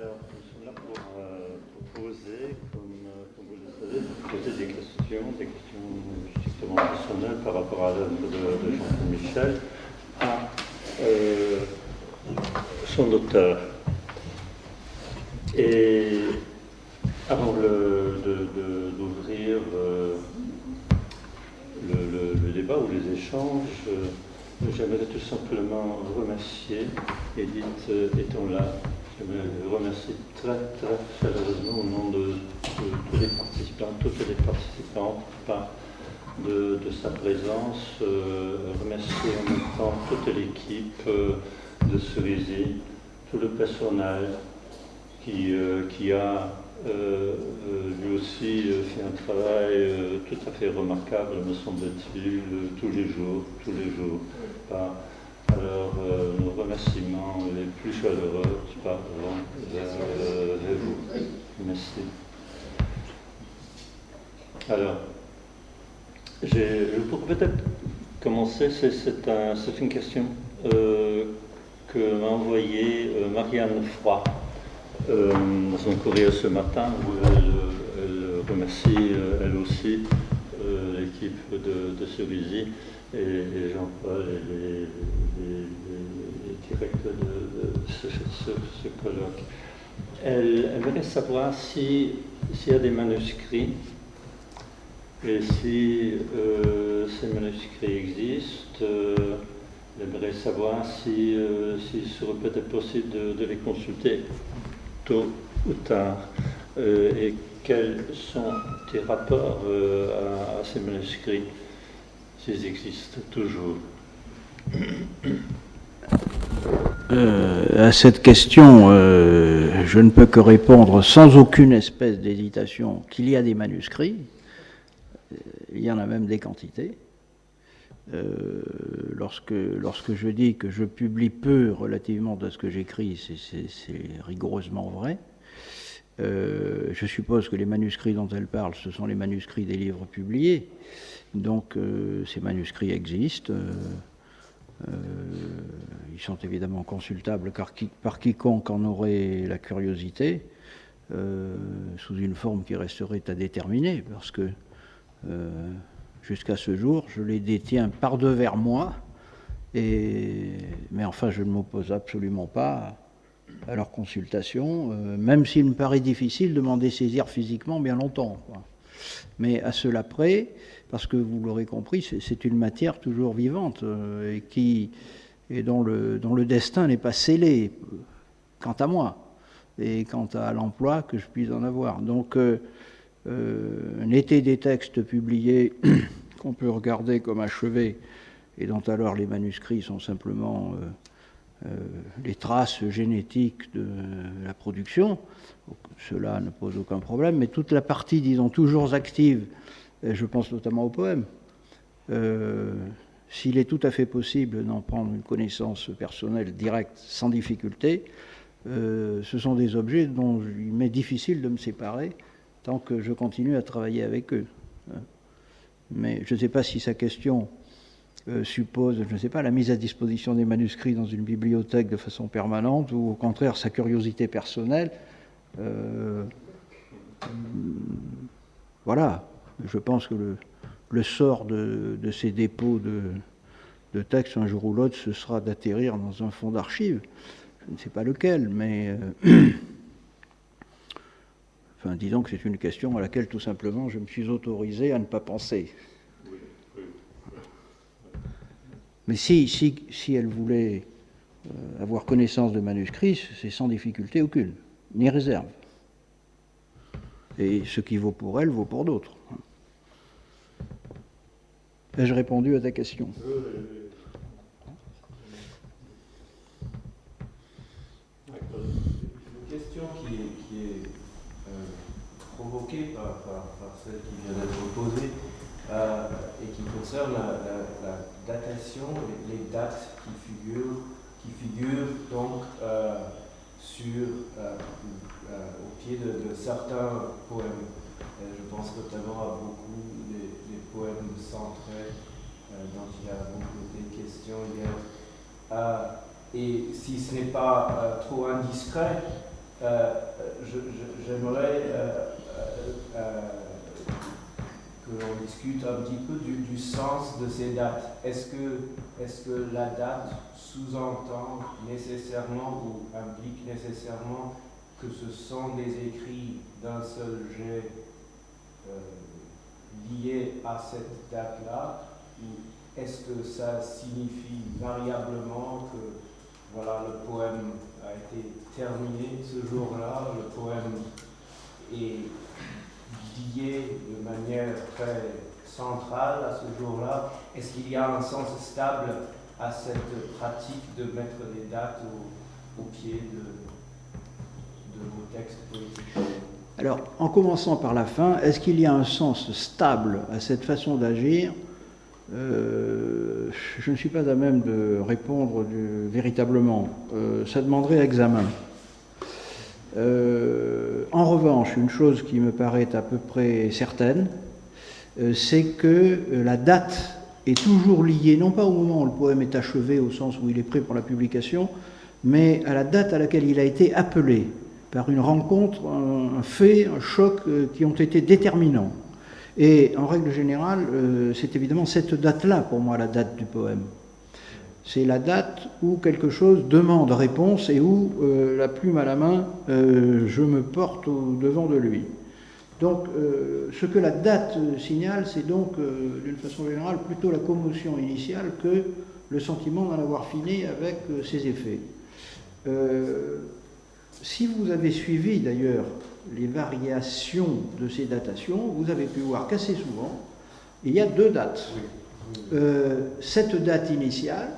Alors, nous sommes là pour poser, comme vous le savez, poser des questions strictement personnelles par rapport à l'œuvre de Jean-Paul Michel à son auteur. Et avant d'ouvrir le débat ou les échanges, j'aimerais tout simplement remercier Edith étant là. J'aimerais remercier très très chaleureusement au nom de tous les participants, toutes les participantes, de sa présence. Remercier en même temps toute l'équipe de Cerisy, tout le personnel qui a lui aussi fait un travail tout à fait remarquable, me semble-t-il, tous les jours. Alors, nos remerciements les plus chaleureux vont vers vous. Merci. Alors, je pourrais peut-être commencer, c'est une question que m'a envoyée Marianne Froid dans son courrier ce matin, où elle remercie elle aussi l'équipe de Cerisy et Jean-Paul et les directeurs de ce colloque. Elle aimerait savoir s'il y a des manuscrits et si ces manuscrits existent. Elle aimerait savoir s'il serait peut-être possible de les consulter tôt ou tard, et quels sont tes rapports à ces manuscrits, s'ils existent toujours. À cette question, je ne peux que répondre sans aucune espèce d'hésitation qu'il y a des manuscrits. Il y en a même des quantités. Lorsque je dis que je publie peu relativement de ce que j'écris, c'est rigoureusement vrai. Je suppose que les manuscrits dont elle parle, ce sont les manuscrits des livres publiés. Donc ces manuscrits existent. Ils sont évidemment consultables par quiconque en aurait la curiosité, sous une forme qui resterait à déterminer, parce que jusqu'à ce jour, je les détiens par devers moi, mais enfin, je ne m'oppose absolument pas à leur consultation, même s'il me paraît difficile de m'en dessaisir physiquement bien longtemps, quoi. Mais à cela près, parce que vous l'aurez compris, c'est une matière toujours vivante et dont le destin n'est pas scellé, quant à moi, et quant à l'emploi que je puisse en avoir. Donc, n'étaient des textes publiés qu'on peut regarder comme achevés et dont alors les manuscrits sont simplement les traces génétiques de la production. Donc, cela ne pose aucun problème, mais toute la partie, disons, toujours active, je pense notamment aux poèmes, s'il est tout à fait possible d'en prendre une connaissance personnelle directe sans difficulté, ce sont des objets dont il m'est difficile de me séparer tant que je continue à travailler avec eux. Mais je ne sais pas si sa question suppose, je ne sais pas, la mise à disposition des manuscrits dans une bibliothèque de façon permanente, ou au contraire sa curiosité personnelle. Voilà, je pense que le sort de ces dépôts de textes, un jour ou l'autre, ce sera d'atterrir dans un fonds d'archives. Je ne sais pas lequel, mais... Enfin, disons que c'est une question à laquelle, tout simplement, je me suis autorisé à ne pas penser. Mais si elle voulait avoir connaissance de manuscrits, c'est sans difficulté aucune, ni réserve. Et ce qui vaut pour elle, vaut pour d'autres. Ai-je répondu à ta question ? Une question qui est provoquée par celle qui vient d'être posée et qui concerne la datation, les dates qui figurent donc au pied de certains poèmes. Je pense notamment à beaucoup des poèmes centrés dont il y a beaucoup été question hier. Et si ce n'est pas trop indiscret, J'aimerais que l'on discute un petit peu du sens de ces dates. Est-ce que la date sous-entend nécessairement ou implique nécessairement que ce sont des écrits d'un seul jet liés à cette date-là, ou est-ce que ça signifie variablement que voilà, le poème a été terminé ce jour-là, le poème est lié de manière très centrale à ce jour-là? Est-ce qu'il y a un sens stable à cette pratique de mettre des dates au pied de vos textes poétiques? Alors, en commençant par la fin, est-ce qu'il y a un sens stable à cette façon d'agir? Je ne suis pas à même de répondre véritablement. Ça demanderait examen. En revanche, une chose qui me paraît à peu près certaine, c'est que la date est toujours liée, non pas au moment où le poème est achevé, au sens où il est prêt pour la publication, mais à la date à laquelle il a été appelé, par une rencontre, un fait, un choc qui ont été déterminants. Et en règle générale, c'est évidemment cette date-là, pour moi, la date du poème. C'est la date où quelque chose demande réponse et où, la plume à la main, je me porte au devant de lui. Donc, ce que la date signale, c'est donc, d'une façon générale, plutôt la commotion initiale que le sentiment d'en avoir fini avec ses effets. Si vous avez suivi, d'ailleurs, les variations de ces datations, vous avez pu voir qu'assez souvent, il y a deux dates. Cette date initiale,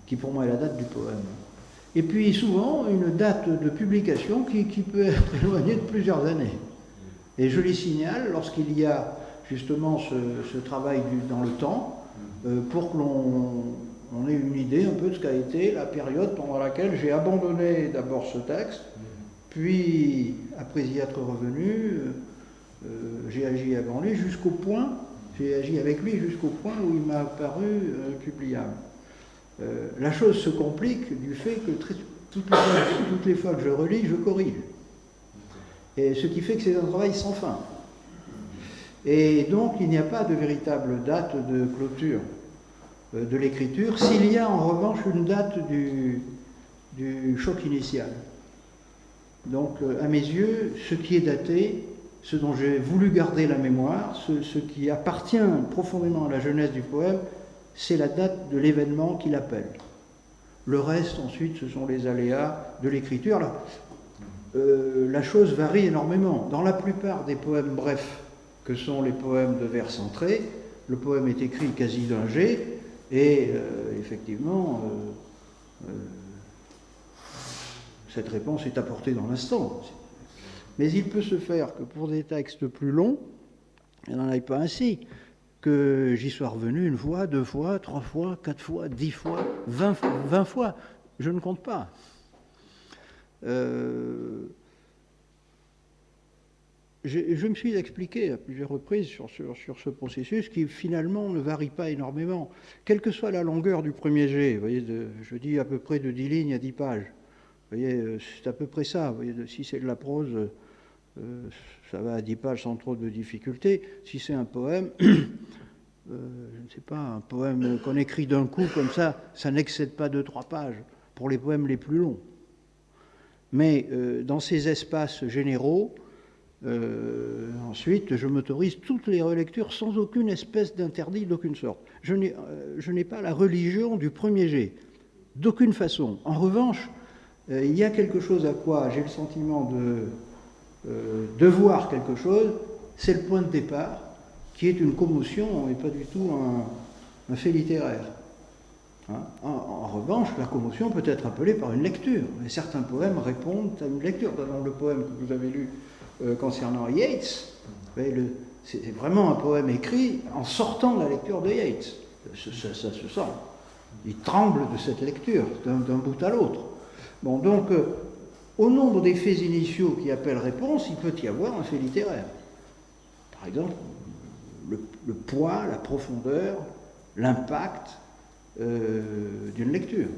qui pour moi est la date du poème, et puis souvent une date de publication qui peut être éloignée de plusieurs années. Et je les signale lorsqu'il y a justement ce travail dans le temps, pour que l'on ait une idée un peu de ce qu'a été la période pendant laquelle j'ai abandonné d'abord ce texte, puis après y être revenu, j'ai agi avant lui jusqu'au point, j'ai agi avec lui jusqu'au point où il m'a apparu publiable. La chose se complique du fait que toutes les fois que je relis, je corrige. Et ce qui fait que c'est un travail sans fin. Et donc il n'y a pas de véritable date de clôture de l'écriture, s'il y a en revanche une date du choc initial. Donc à mes yeux, ce qui est daté, ce dont j'ai voulu garder la mémoire, ce qui appartient profondément à la jeunesse du poème, c'est la date de l'événement qui l'appelle. Le reste, ensuite, ce sont les aléas de l'écriture. La chose varie énormément. Dans la plupart des poèmes brefs, que sont les poèmes de vers centrés, le poème est écrit quasi d'un jet, et effectivement, cette réponse est apportée dans l'instant. Mais il peut se faire que pour des textes plus longs, il n'en aille pas ainsi, que j'y sois revenu une fois, 2 fois, 3 fois, 4 fois, 10 fois, 20 fois. Je ne compte pas. Je me suis expliqué à plusieurs reprises sur ce processus qui finalement ne varie pas énormément. Quelle que soit la longueur du premier jet, vous voyez, je dis à peu près de 10 lignes à 10 pages. Vous voyez, c'est à peu près ça. Vous voyez, si c'est de la prose, ça va à 10 pages sans trop de difficultés. Si c'est un poème, je ne sais pas, un poème qu'on écrit d'un coup comme ça n'excède pas 2-3 pages pour les poèmes les plus longs. Mais dans ces espaces généraux, ensuite, je m'autorise toutes les relectures sans aucune espèce d'interdit d'aucune sorte. Je n'ai pas la religion du premier jet, d'aucune façon. En revanche, il y a quelque chose à quoi j'ai le sentiment de devoir quelque chose, c'est le point de départ, qui est une commotion et pas du tout un fait littéraire. Hein? En revanche, la commotion peut être appelée par une lecture. Et certains poèmes répondent à une lecture. Dans le poème que vous avez lu concernant Yeats, c'est vraiment un poème écrit en sortant de la lecture de Yeats. Ça se sent. Il tremble de cette lecture, d'un bout à l'autre. Bon, donc, au nombre des faits initiaux qui appellent réponse, il peut y avoir un fait littéraire. Par exemple, le poids, la profondeur, l'impact d'une lecture.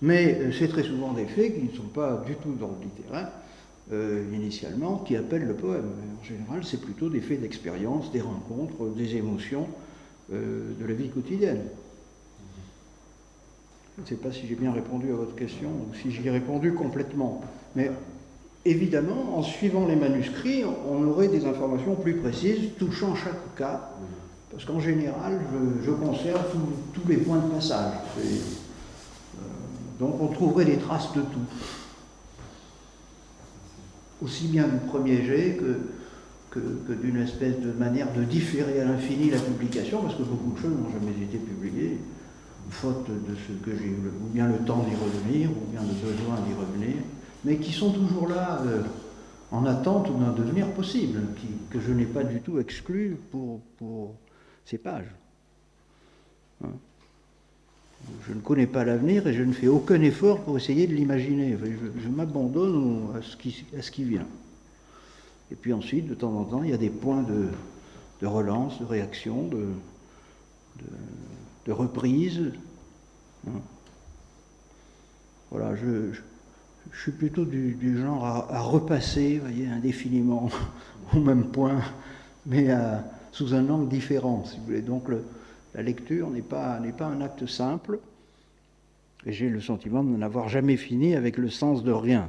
Mais c'est très souvent des faits qui ne sont pas du tout d'ordre littéraire, initialement, qui appellent le poème. En général, c'est plutôt des faits d'expérience, des rencontres, des émotions de la vie quotidienne. Je ne sais pas si j'ai bien répondu à votre question ou si j'y ai répondu complètement. Mais évidemment, en suivant les manuscrits, on aurait des informations plus précises touchant chaque cas, parce qu'en général, je conserve tous les points de passage. Donc on trouverait des traces de tout. Aussi bien du premier jet que d'une espèce de manière de différer à l'infini la publication, parce que beaucoup de choses n'ont jamais été publiées, faute de ce que j'ai eu, ou bien le temps d'y revenir, ou bien le besoin d'y revenir, mais qui sont toujours là, en attente d'un devenir possible, que je n'ai pas du tout exclu pour ces pages. Hein? Je ne connais pas l'avenir et je ne fais aucun effort pour essayer de l'imaginer. Je m'abandonne à ce qui vient. Et puis ensuite, de temps en temps, il y a des points de relance, de réaction, de reprise. Voilà, je suis plutôt du genre à repasser, vous voyez, indéfiniment au même point, mais sous un angle différent, si vous voulez. Donc la lecture n'est pas un acte simple, et j'ai le sentiment de n'en avoir jamais fini avec le sens de rien.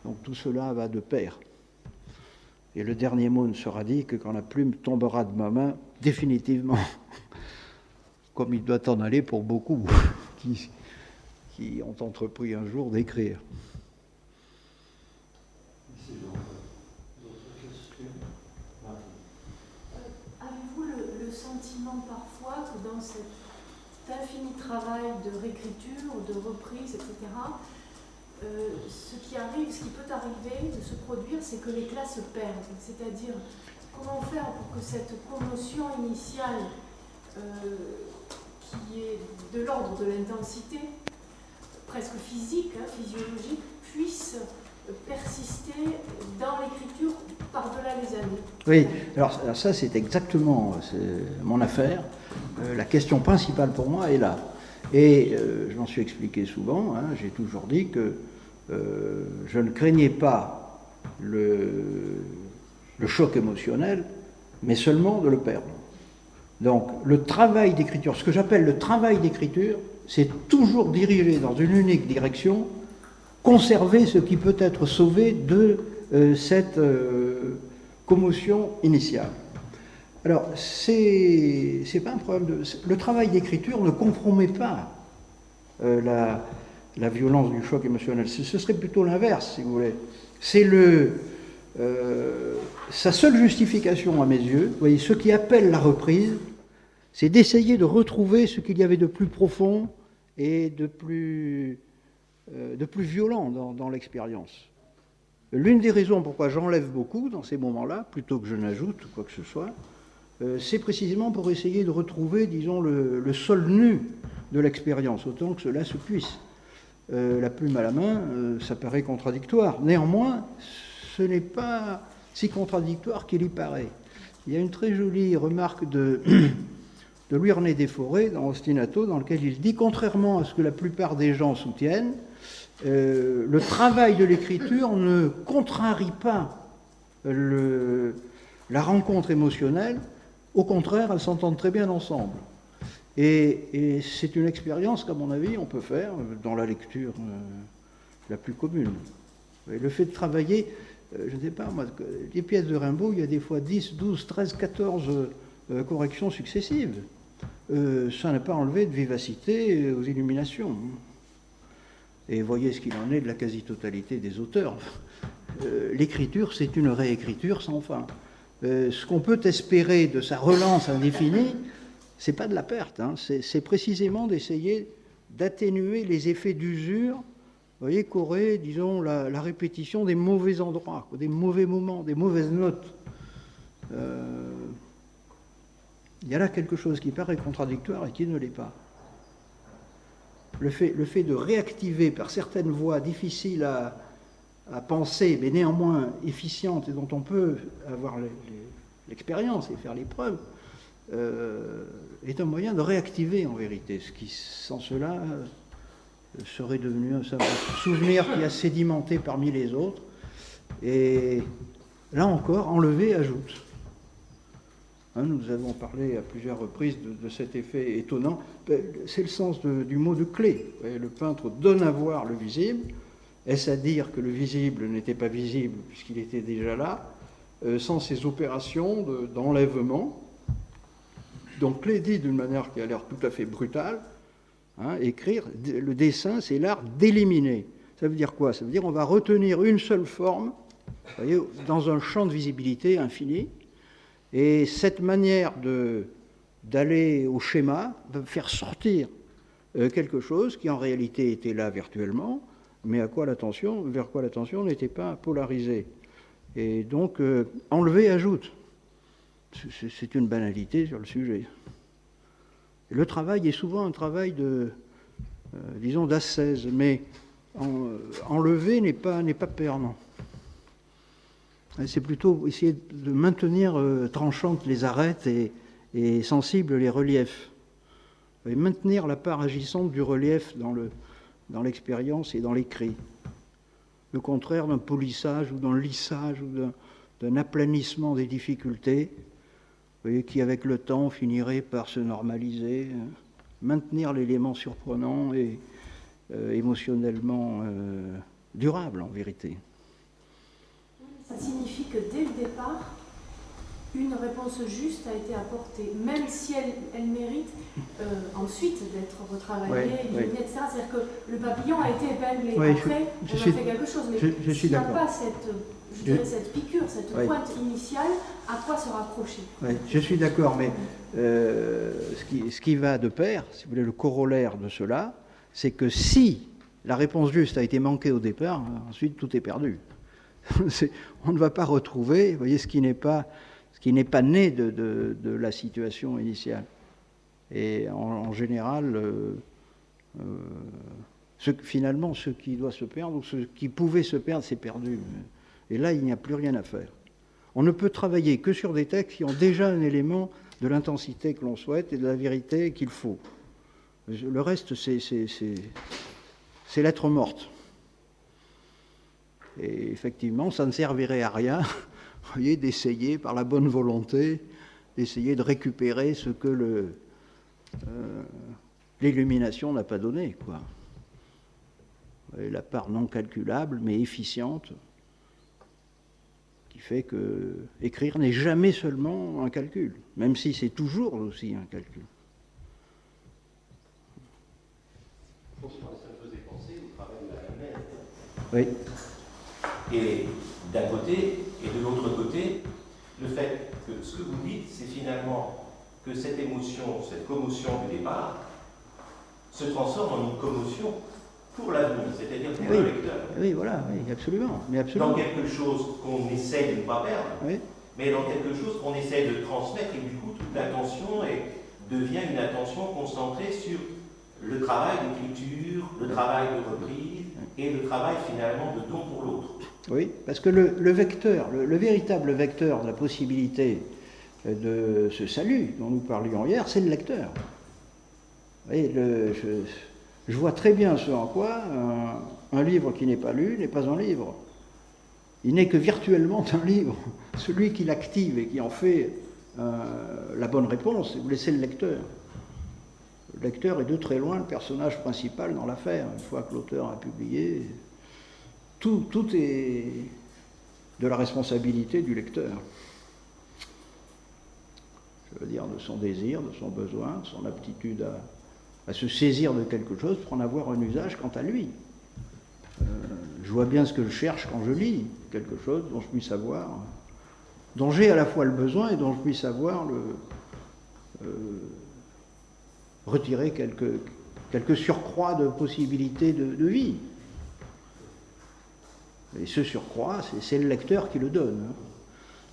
Donc tout cela va de pair. Et le dernier mot ne sera dit que quand la plume tombera de ma main, définitivement, comme il doit en aller pour beaucoup qui ont entrepris un jour d'écrire. Avez-vous le sentiment parfois que dans cet infini travail de réécriture, de reprise, etc., ce qui peut arriver de se produire, c'est que l'éclat se perde. C'est-à-dire, comment faire pour que cette commotion initiale, qui est de l'ordre de l'intensité, presque physique, physiologique, puisse persister dans l'écriture par-delà les années. Oui, alors ça c'est exactement mon affaire. La question principale pour moi est là. Et je m'en suis expliqué souvent, j'ai toujours dit que je ne craignais pas le choc émotionnel, mais seulement de le perdre. Donc le travail d'écriture, ce que j'appelle le travail d'écriture, c'est toujours dirigé dans une unique direction, conserver ce qui peut être sauvé de cette commotion initiale. Alors, c'est pas un problème le travail d'écriture ne compromet pas la violence du choc émotionnel. Ce serait plutôt l'inverse, si vous voulez. C'est sa seule justification à mes yeux, vous voyez, ce qui appelle la reprise, c'est d'essayer de retrouver ce qu'il y avait de plus profond et de plus violent dans l'expérience. L'une des raisons pourquoi j'enlève beaucoup dans ces moments-là, plutôt que je n'ajoute quoi que ce soit, c'est précisément pour essayer de retrouver, disons, le sol nu de l'expérience, autant que cela se puisse. La plume à la main, ça paraît contradictoire. Néanmoins, ce n'est pas si contradictoire qu'il y paraît. Il y a une très jolie remarque de Louis-René Desforêts dans Ostinato, dans lequel il dit, contrairement à ce que la plupart des gens soutiennent, le travail de l'écriture ne contrarie pas la rencontre émotionnelle, au contraire, elles s'entendent très bien ensemble. Et c'est une expérience qu'à mon avis, on peut faire dans la lecture la plus commune. Et le fait de travailler, je ne sais pas, moi, les pièces de Rimbaud, il y a des fois 10, 12, 13, 14 corrections successives. Ça n'a pas enlevé de vivacité aux illuminations. Et voyez ce qu'il en est de la quasi-totalité des auteurs. L'écriture, c'est une réécriture sans fin. Ce qu'on peut espérer de sa relance indéfinie, c'est pas de la perte, c'est précisément d'essayer d'atténuer les effets d'usure, vous voyez, qu'aurait, disons, la répétition des mauvais endroits, des mauvais moments, des mauvaises notes. Il y a là quelque chose qui paraît contradictoire et qui ne l'est pas. Le fait de réactiver par certaines voies difficiles à penser, mais néanmoins efficientes et dont on peut avoir l'expérience et faire les preuves, est un moyen de réactiver en vérité, ce qui sans cela serait devenu un simple souvenir qui a sédimenté parmi les autres. Et là encore, enlever ajoute. Hein, nous avons parlé à plusieurs reprises de cet effet étonnant. C'est le sens du mot de clé. Le peintre donne à voir le visible. Est-ce à dire que le visible n'était pas visible puisqu'il était déjà là, sans ces opérations d'enlèvement? Donc Clé dit d'une manière qui a l'air tout à fait brutale, hein, écrire, le dessin, c'est l'art d'éliminer. Ça veut dire quoi? Ça veut dire on va retenir une seule forme, vous voyez, dans un champ de visibilité infini, et cette manière d'aller au schéma, de faire sortir quelque chose qui en réalité était là virtuellement, mais vers quoi l'attention n'était pas polarisée. Et donc, enlever ajoute. C'est une banalité sur le sujet. Et le travail est souvent un travail disons, d'ascèse, mais enlever n'est pas perdant. C'est plutôt essayer de maintenir tranchantes les arêtes et sensibles les reliefs. Et maintenir la part agissante du relief dans l'expérience et dans l'écrit. Le contraire d'un polissage ou d'un lissage ou d'un aplanissement des difficultés, vous voyez, qui avec le temps finirait par se normaliser, maintenir l'élément surprenant et émotionnellement durable en vérité. Ça signifie que dès le départ, une réponse juste a été apportée, même si elle mérite ensuite d'être retravaillée, etc. C'est-à-dire que le papillon a été épinglé. Après, on a fait quelque chose, mais s'il n'y a pas cette piqûre, cette pointe initiale, à quoi se rapprocher? Je suis d'accord, mais ce qui va de pair, si vous voulez, le corollaire de cela, c'est que si la réponse juste a été manquée au départ, ensuite tout est perdu. On ne va pas retrouver, vous voyez, ce qui n'est pas né de la situation initiale. Et en général, finalement, ce qui doit se perdre, ou ce qui pouvait se perdre, c'est perdu. Et là, il n'y a plus rien à faire. On ne peut travailler que sur des textes qui ont déjà un élément de l'intensité que l'on souhaite et de la vérité qu'il faut. Le reste, c'est lettre morte. Et effectivement, ça ne servirait à rien, vous voyez, d'essayer par la bonne volonté, d'essayer de récupérer ce que l'illumination n'a pas donné, quoi. Et la part non calculable, mais efficiente, qui fait que écrire n'est jamais seulement un calcul, même si c'est toujours aussi un calcul. Ça me faisait penser au travail de la mère. Oui. Et d'un côté, et de l'autre côté, le fait que ce que vous dites, c'est finalement que cette émotion, cette commotion du départ, se transforme en une commotion pour l'avenir, c'est-à-dire pour le lecteur. Oui, voilà, oui, absolument, mais absolument. Dans quelque chose qu'on essaie de ne pas perdre, mais dans quelque chose qu'on essaie de transmettre, et du coup, toute l'attention devient une attention concentrée sur le travail d'écriture, le travail de reprise, et le travail finalement de don pour l'autre. Oui, parce que le vecteur, le véritable vecteur de la possibilité de ce salut dont nous parlions hier, c'est le lecteur. Vous voyez, je vois très bien ce en quoi un livre qui n'est pas lu n'est pas un livre. Il n'est que virtuellement un livre. Celui qui l'active et qui en fait la bonne réponse, vous laissez le lecteur. Le lecteur est de très loin le personnage principal dans l'affaire. Une fois que l'auteur a publié, tout est de la responsabilité du lecteur. Je veux dire, de son désir, de son besoin, de son aptitude à se saisir de quelque chose pour en avoir un usage quant à lui. Je vois bien ce que je cherche quand je lis quelque chose dont je puisse avoir, dont j'ai à la fois le besoin et dont je puisse avoir retirer quelques surcroît de possibilités de vie. Et ce surcroît, c'est le lecteur qui le donne.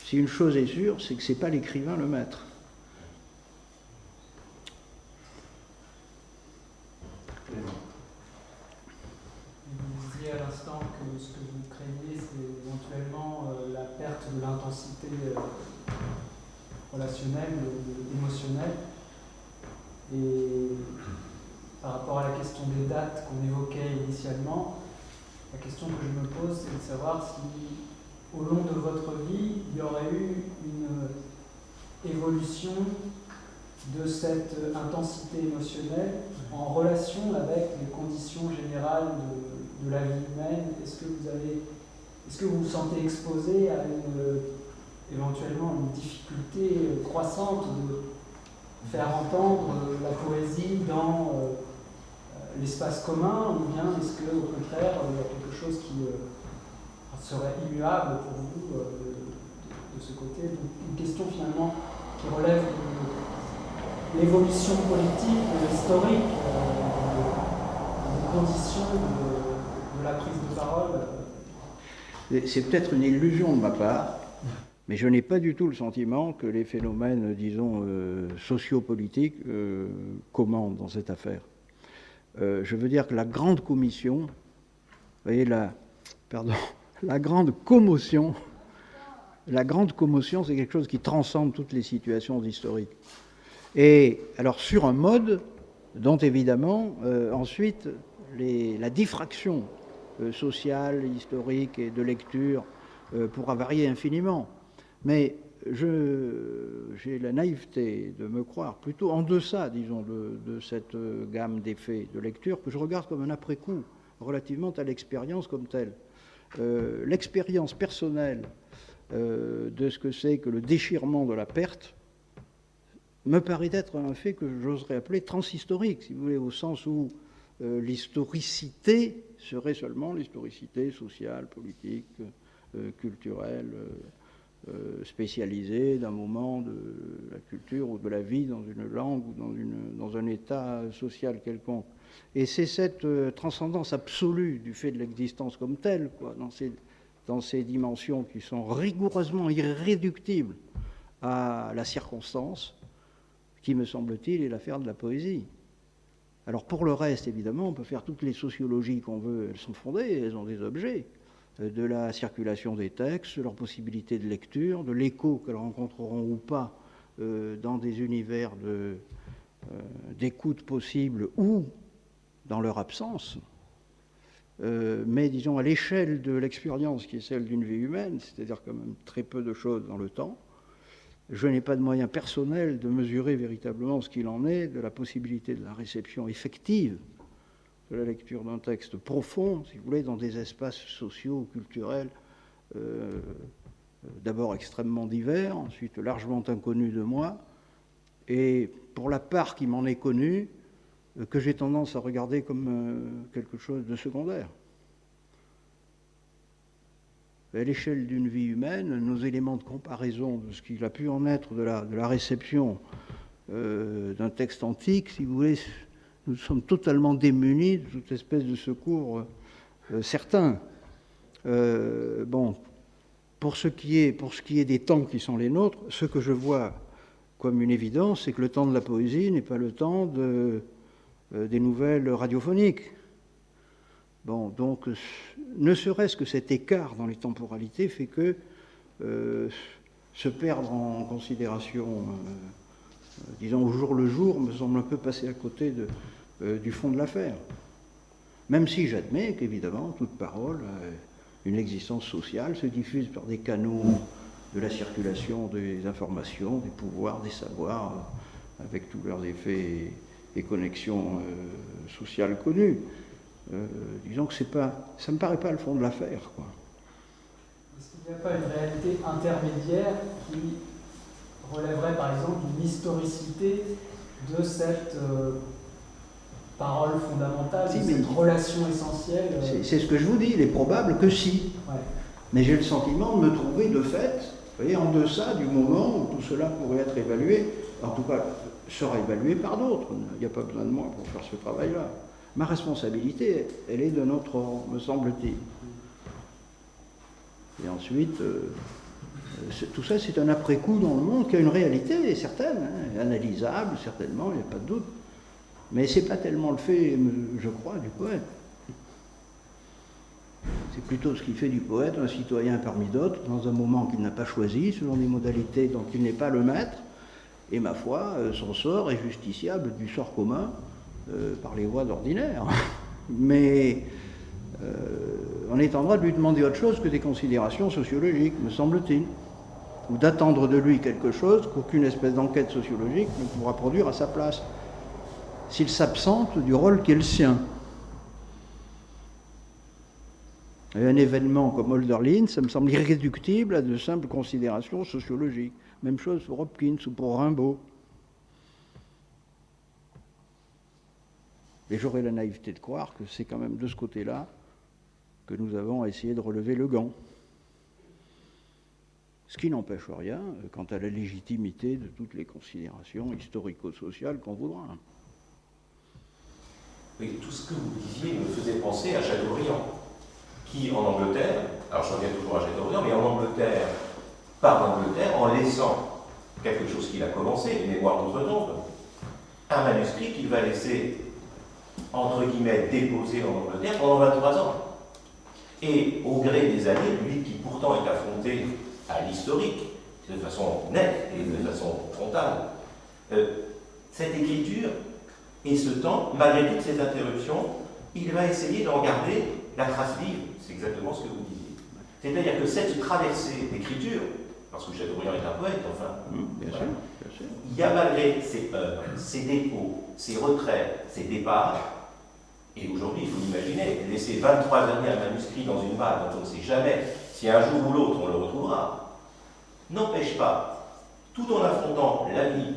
Si une chose est sûre, c'est que ce n'est pas l'écrivain le maître. Vous disiez à l'instant que ce que vous craignez, c'est éventuellement la perte de l'intensité relationnelle, émotionnelle. Et par rapport à la question des dates qu'on évoquait initialement, la question que je me pose, c'est de savoir si, au long de votre vie, il y aurait eu une évolution de cette intensité émotionnelle en relation avec les conditions générales de la vie humaine. Est-ce que vous vous sentez exposé à éventuellement une difficulté croissante de faire entendre la poésie dans l'espace commun, ou bien est-ce qu'au contraire, il y a quelque chose qui serait immuable pour vous de ce côté? Donc, une question finalement qui relève de l'évolution politique, historique, des conditions de la prise de parole. C'est peut-être une illusion de ma part, mais je n'ai pas du tout le sentiment que les phénomènes, disons, sociopolitiques commandent dans cette affaire. Je veux dire que la grande commission, vous voyez, la grande commotion, c'est quelque chose qui transcende toutes les situations historiques. Et alors sur un mode dont évidemment ensuite la diffraction sociale, historique et de lecture pourra varier infiniment. Mais j'ai la naïveté de me croire plutôt en deçà, disons, de cette gamme d'effets de lecture que je regarde comme un après-coup relativement à l'expérience comme telle. L'expérience personnelle de ce que c'est que le déchirement de la perte me paraît être un fait que j'oserais appeler transhistorique, si vous voulez, au sens où l'historicité serait seulement l'historicité sociale, politique, culturelle, spécialisée d'un moment de la culture ou de la vie dans une langue ou dans un état social quelconque. Et c'est cette transcendance absolue du fait de l'existence comme telle, quoi, dans ces dimensions qui sont rigoureusement irréductibles à la circonstance, qui, me semble-t-il, est l'affaire de la poésie. Alors pour le reste, évidemment, on peut faire toutes les sociologies qu'on veut, elles sont fondées, elles ont des objets, de la circulation des textes, de leur possibilité de lecture, de l'écho qu'elles rencontreront ou pas dans des univers d'écoute possible ou dans leur absence. Mais disons à l'échelle de l'expérience qui est celle d'une vie humaine, c'est-à-dire quand même très peu de choses dans le temps, je n'ai pas de moyen personnel de mesurer véritablement ce qu'il en est de la possibilité de la réception effective de la lecture d'un texte profond, si vous voulez, dans des espaces sociaux, culturels, d'abord extrêmement divers, ensuite largement inconnus de moi, et pour la part qui m'en est connue, que j'ai tendance à regarder comme quelque chose de secondaire. À l'échelle d'une vie humaine, nos éléments de comparaison de ce qu'il a pu en être de la réception d'un texte antique, si vous voulez, nous sommes totalement démunis de toute espèce de secours certain. Bon, pour ce qui est des temps qui sont les nôtres, ce que je vois comme une évidence, c'est que le temps de la poésie n'est pas le temps des nouvelles radiophoniques. Bon, donc, ne serait-ce que cet écart dans les temporalités fait que se perdre en considération, disons au jour le jour, me semble un peu passer à côté du fond de l'affaire. Même si j'admets qu'évidemment, toute parole a une existence sociale, se diffuse par des canaux de la circulation des informations, des pouvoirs, des savoirs, avec tous leurs effets et connexions sociales connues. Disons que ça ne me paraît pas le fond de l'affaire, quoi. Est-ce qu'il n'y a pas une réalité intermédiaire qui relèverait par exemple d'une historicité de cette parole fondamentale, de cette relation essentielle C'est ce que je vous dis, il est probable que si. Ouais. Mais j'ai le sentiment de me trouver de fait, vous voyez, en deçà du moment où tout cela pourrait être évalué, en tout cas sera évalué par d'autres. Il n'y a pas besoin de moi pour faire ce travail-là. Ma responsabilité, elle est de notre ordre, me semble-t-il. Et ensuite, tout ça, c'est un après-coup dans le monde qui a une réalité certaine, hein, analysable, certainement, il n'y a pas de doute. Mais ce n'est pas tellement le fait, je crois, du poète. C'est plutôt ce qui fait du poète un citoyen parmi d'autres, dans un moment qu'il n'a pas choisi, selon des modalités dont il n'est pas le maître. Et ma foi, son sort est justiciable du sort commun par les voies d'ordinaire. Mais on est en droit de lui demander autre chose que des considérations sociologiques, me semble-t-il. Ou d'attendre de lui quelque chose qu'aucune espèce d'enquête sociologique ne pourra produire à sa place, s'il s'absente du rôle qui est le sien. Et un événement comme Hölderlin, ça me semble irréductible à de simples considérations sociologiques. Même chose pour Hopkins ou pour Rimbaud. Et j'aurais la naïveté de croire que c'est quand même de ce côté-là que nous avons essayé de relever le gant. Ce qui n'empêche rien quant à la légitimité de toutes les considérations historico-sociales qu'on voudra. Mais tout ce que vous disiez me faisait penser à Chateaubriand, qui en Angleterre, alors je reviens toujours à Chateaubriand, mais en Angleterre, part d'Angleterre en laissant quelque chose qu'il a commencé, les Mémoires d'outre-tombe, un manuscrit qu'il va laisser, entre guillemets, déposé en Angleterre pendant 23 ans. Et au gré des années, lui qui pourtant est affronté à l'historique, de façon nette et de façon frontale, cette écriture et ce temps, malgré toutes ces interruptions, il va essayer d'en garder la trace vive. C'est exactement ce que vous disiez. C'est-à-dire que cette traversée d'écriture, parce que Chateaubriand est un poète, enfin, Bien voilà, sûr. il y a malgré ses heures, ses dépôts, ses retraits, ses départs, et aujourd'hui, il faut l'imaginer, laisser 23 années un manuscrit dans une malle dont on ne sait jamais si un jour ou l'autre on le retrouvera, n'empêche pas, tout en affrontant la vie,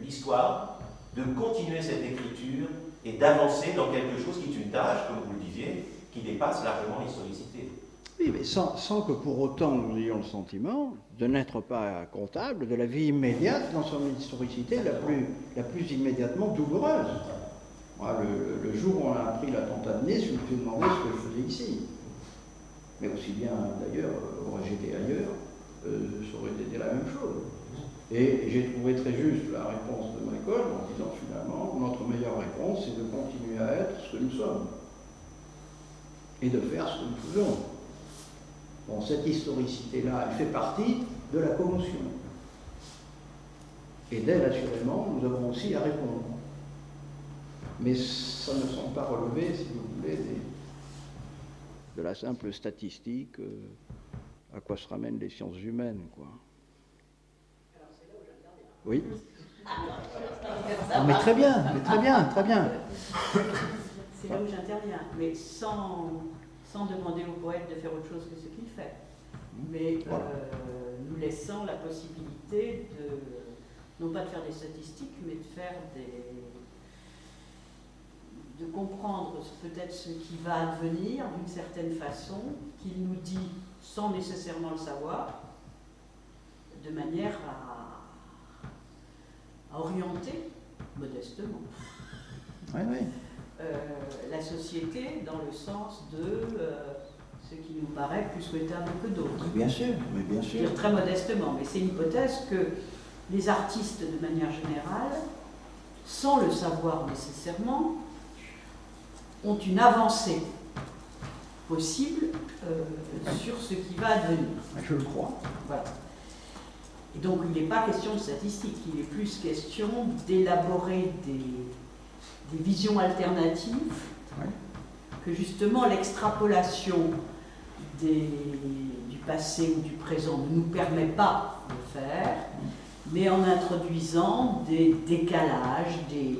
l'histoire, de continuer cette écriture et d'avancer dans quelque chose qui est une tâche, comme vous le disiez, qui dépasse largement l'historicité. Oui, mais sans que pour autant nous ayons le sentiment de n'être pas comptable de la vie immédiate dans son historicité la plus immédiatement douloureuse. Moi, le jour où on a appris l'attentat de Nice, je me suis demandé ce que je faisais ici. Mais aussi bien d'ailleurs, aurais-je été ailleurs, ça aurait été la même chose. Et j'ai trouvé très juste la réponse de Michael en disant finalement, notre meilleure réponse, c'est de continuer à être ce que nous sommes. Et de faire ce que nous faisons. Bon, cette historicité-là, elle fait partie de la commotion. Et d'elle, assurément, nous avons aussi à répondre. Mais ça ne sont pas relevés, si vous voulez, de la simple statistique, à quoi se ramènent les sciences humaines, quoi. Alors c'est là où j'interviens. Oui. Ah, mais très bien. C'est là où j'interviens, mais sans demander au poète de faire autre chose que ce qu'il fait, mais nous laissant la possibilité de, non pas de faire des statistiques, mais de faire de comprendre peut-être ce qui va advenir d'une certaine façon, qu'il nous dit sans nécessairement le savoir, de manière à orienter modestement. Oui. La société dans le sens de ce qui nous paraît plus souhaitable que d'autres. Bien sûr. Je veux dire très modestement, mais c'est l'hypothèse que les artistes, de manière générale, sans le savoir nécessairement, ont une avancée possible sur ce qui va advenir. Je le crois. Voilà. Et donc il n'est pas question de statistiques, il est plus question d'élaborer des visions alternatives, que justement l'extrapolation du passé ou du présent ne nous permet pas de faire, mais en introduisant des décalages, des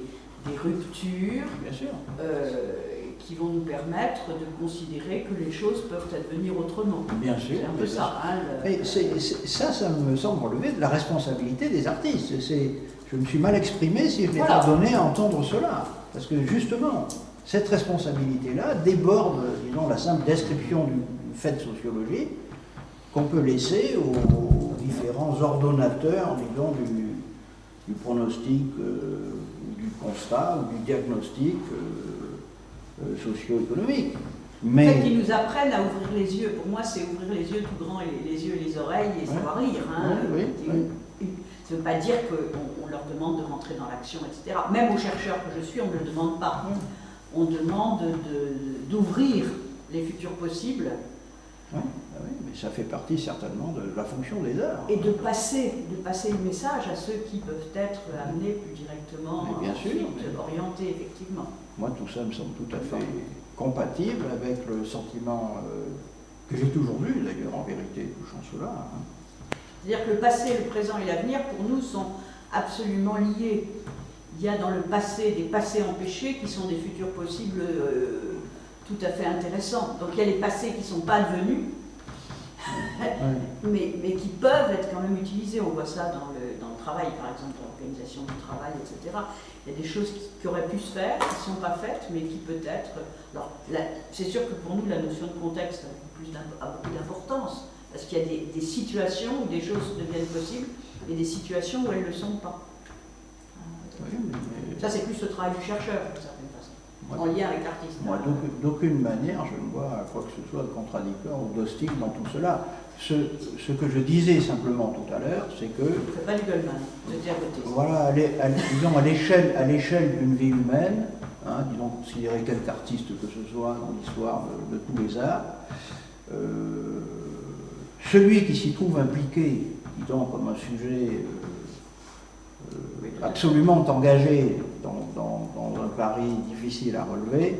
ruptures, bien sûr, qui vont nous permettre de considérer que les choses peuvent advenir autrement. Bien sûr. C'est un peu ça. Hein, mais ça me semble relever de la responsabilité des artistes. Je me suis mal exprimé si je n'ai pas donné à entendre cela. Parce que justement, cette responsabilité-là déborde, disons, la simple description du fait sociologique qu'on peut laisser aux différents ordonnateurs, disons, du pronostic, du constat ou du diagnostic socio-économique. Mais... En fait, ils nous apprennent à ouvrir les yeux. Pour moi, c'est ouvrir les yeux tout grands, et les yeux et les oreilles, et savoir lire. Hein. Ça ne veut pas dire qu'on leur demande de rentrer dans l'action, etc. Même aux chercheurs que je suis, on ne le demande pas. On demande d'ouvrir les futurs possibles Oui, mais ça fait partie certainement de la fonction des arts. Et de passer le message à ceux qui peuvent être amenés plus directement mais bien sûr, orientés, effectivement. Moi, tout ça me semble tout à fait compatible avec le sentiment que j'ai toujours eu, d'ailleurs, en vérité, touchant cela. C'est-à-dire que le passé, le présent et l'avenir, pour nous, sont absolument liés. Il y a dans le passé des passés empêchés qui sont des futurs possibles tout à fait intéressants. Donc il y a les passés qui ne sont pas devenus, mais qui peuvent être quand même utilisés. On voit ça dans le travail, par exemple, dans l'organisation du travail, etc. Il y a des choses qui auraient pu se faire, qui ne sont pas faites, mais qui peut-être... Alors, c'est sûr que pour nous, la notion de contexte a beaucoup d'importance, parce qu'il y a des situations où des choses deviennent possibles, et des situations où elles ne le sont pas. Ça, c'est plus le travail du chercheur, d'une certaine façon, en lien avec l'artiste. Moi, d'aucune manière, je ne vois quoi que ce soit de contradictoire ou d'hostile dans tout cela. Ce que je disais simplement tout à l'heure, c'est que... C'est pas du Goldman, vous êtes à côté. Voilà, disons à l'échelle d'une vie humaine, disons considérer quelque artiste que ce soit dans l'histoire de tous les arts, celui qui s'y trouve impliqué, disons, comme un sujet absolument engagé dans un pari difficile à relever,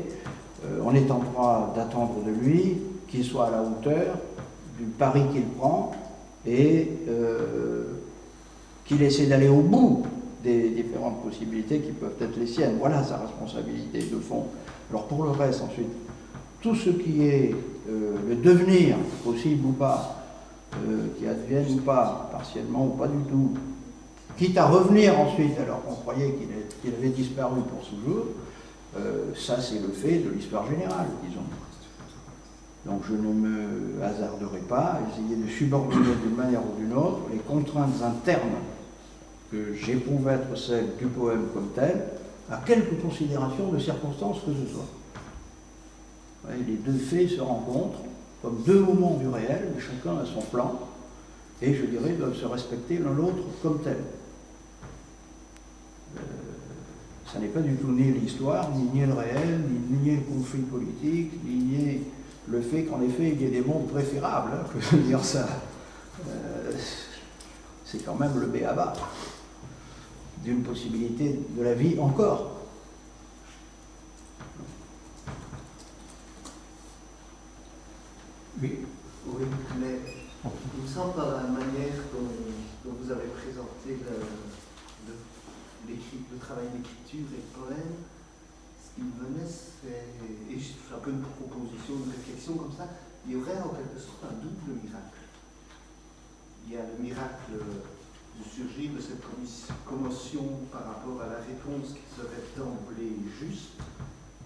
on est en droit d'attendre de lui qu'il soit à la hauteur du pari qu'il prend et qu'il essaie d'aller au bout des différentes possibilités qui peuvent être les siennes. Voilà sa responsabilité de fond. Alors pour le reste, ensuite, tout ce qui est le devenir, possible ou pas, qui advienne ou pas, partiellement ou pas du tout, quitte à revenir ensuite alors qu'on croyait qu'il avait disparu pour toujours, ça c'est le fait de l'histoire générale, disons. Donc je ne me hasarderai pas à essayer de subordonner d'une manière ou d'une autre les contraintes internes que j'éprouve être celles du poème comme tel, à quelque considération de circonstances que ce soit. Les deux faits se rencontrent comme deux moments du réel, mais chacun a son plan, et je dirais doivent se respecter l'un l'autre comme tel. Ça n'est pas du tout ni l'histoire, ni le réel, ni le conflit politique, ni le fait qu'en effet il y ait des mondes préférables, je veux dire ça. C'est quand même le b.a.-ba d'une possibilité de la vie encore. Oui, mais il me semble par la manière dont vous avez présenté le travail d'écriture et de poème, ce qui me venait, c'est, et c'est un peu une proposition, une réflexion comme ça, il y aurait en quelque sorte un double miracle. Il y a le miracle du surgir de cette commotion par rapport à la réponse qui serait d'emblée juste,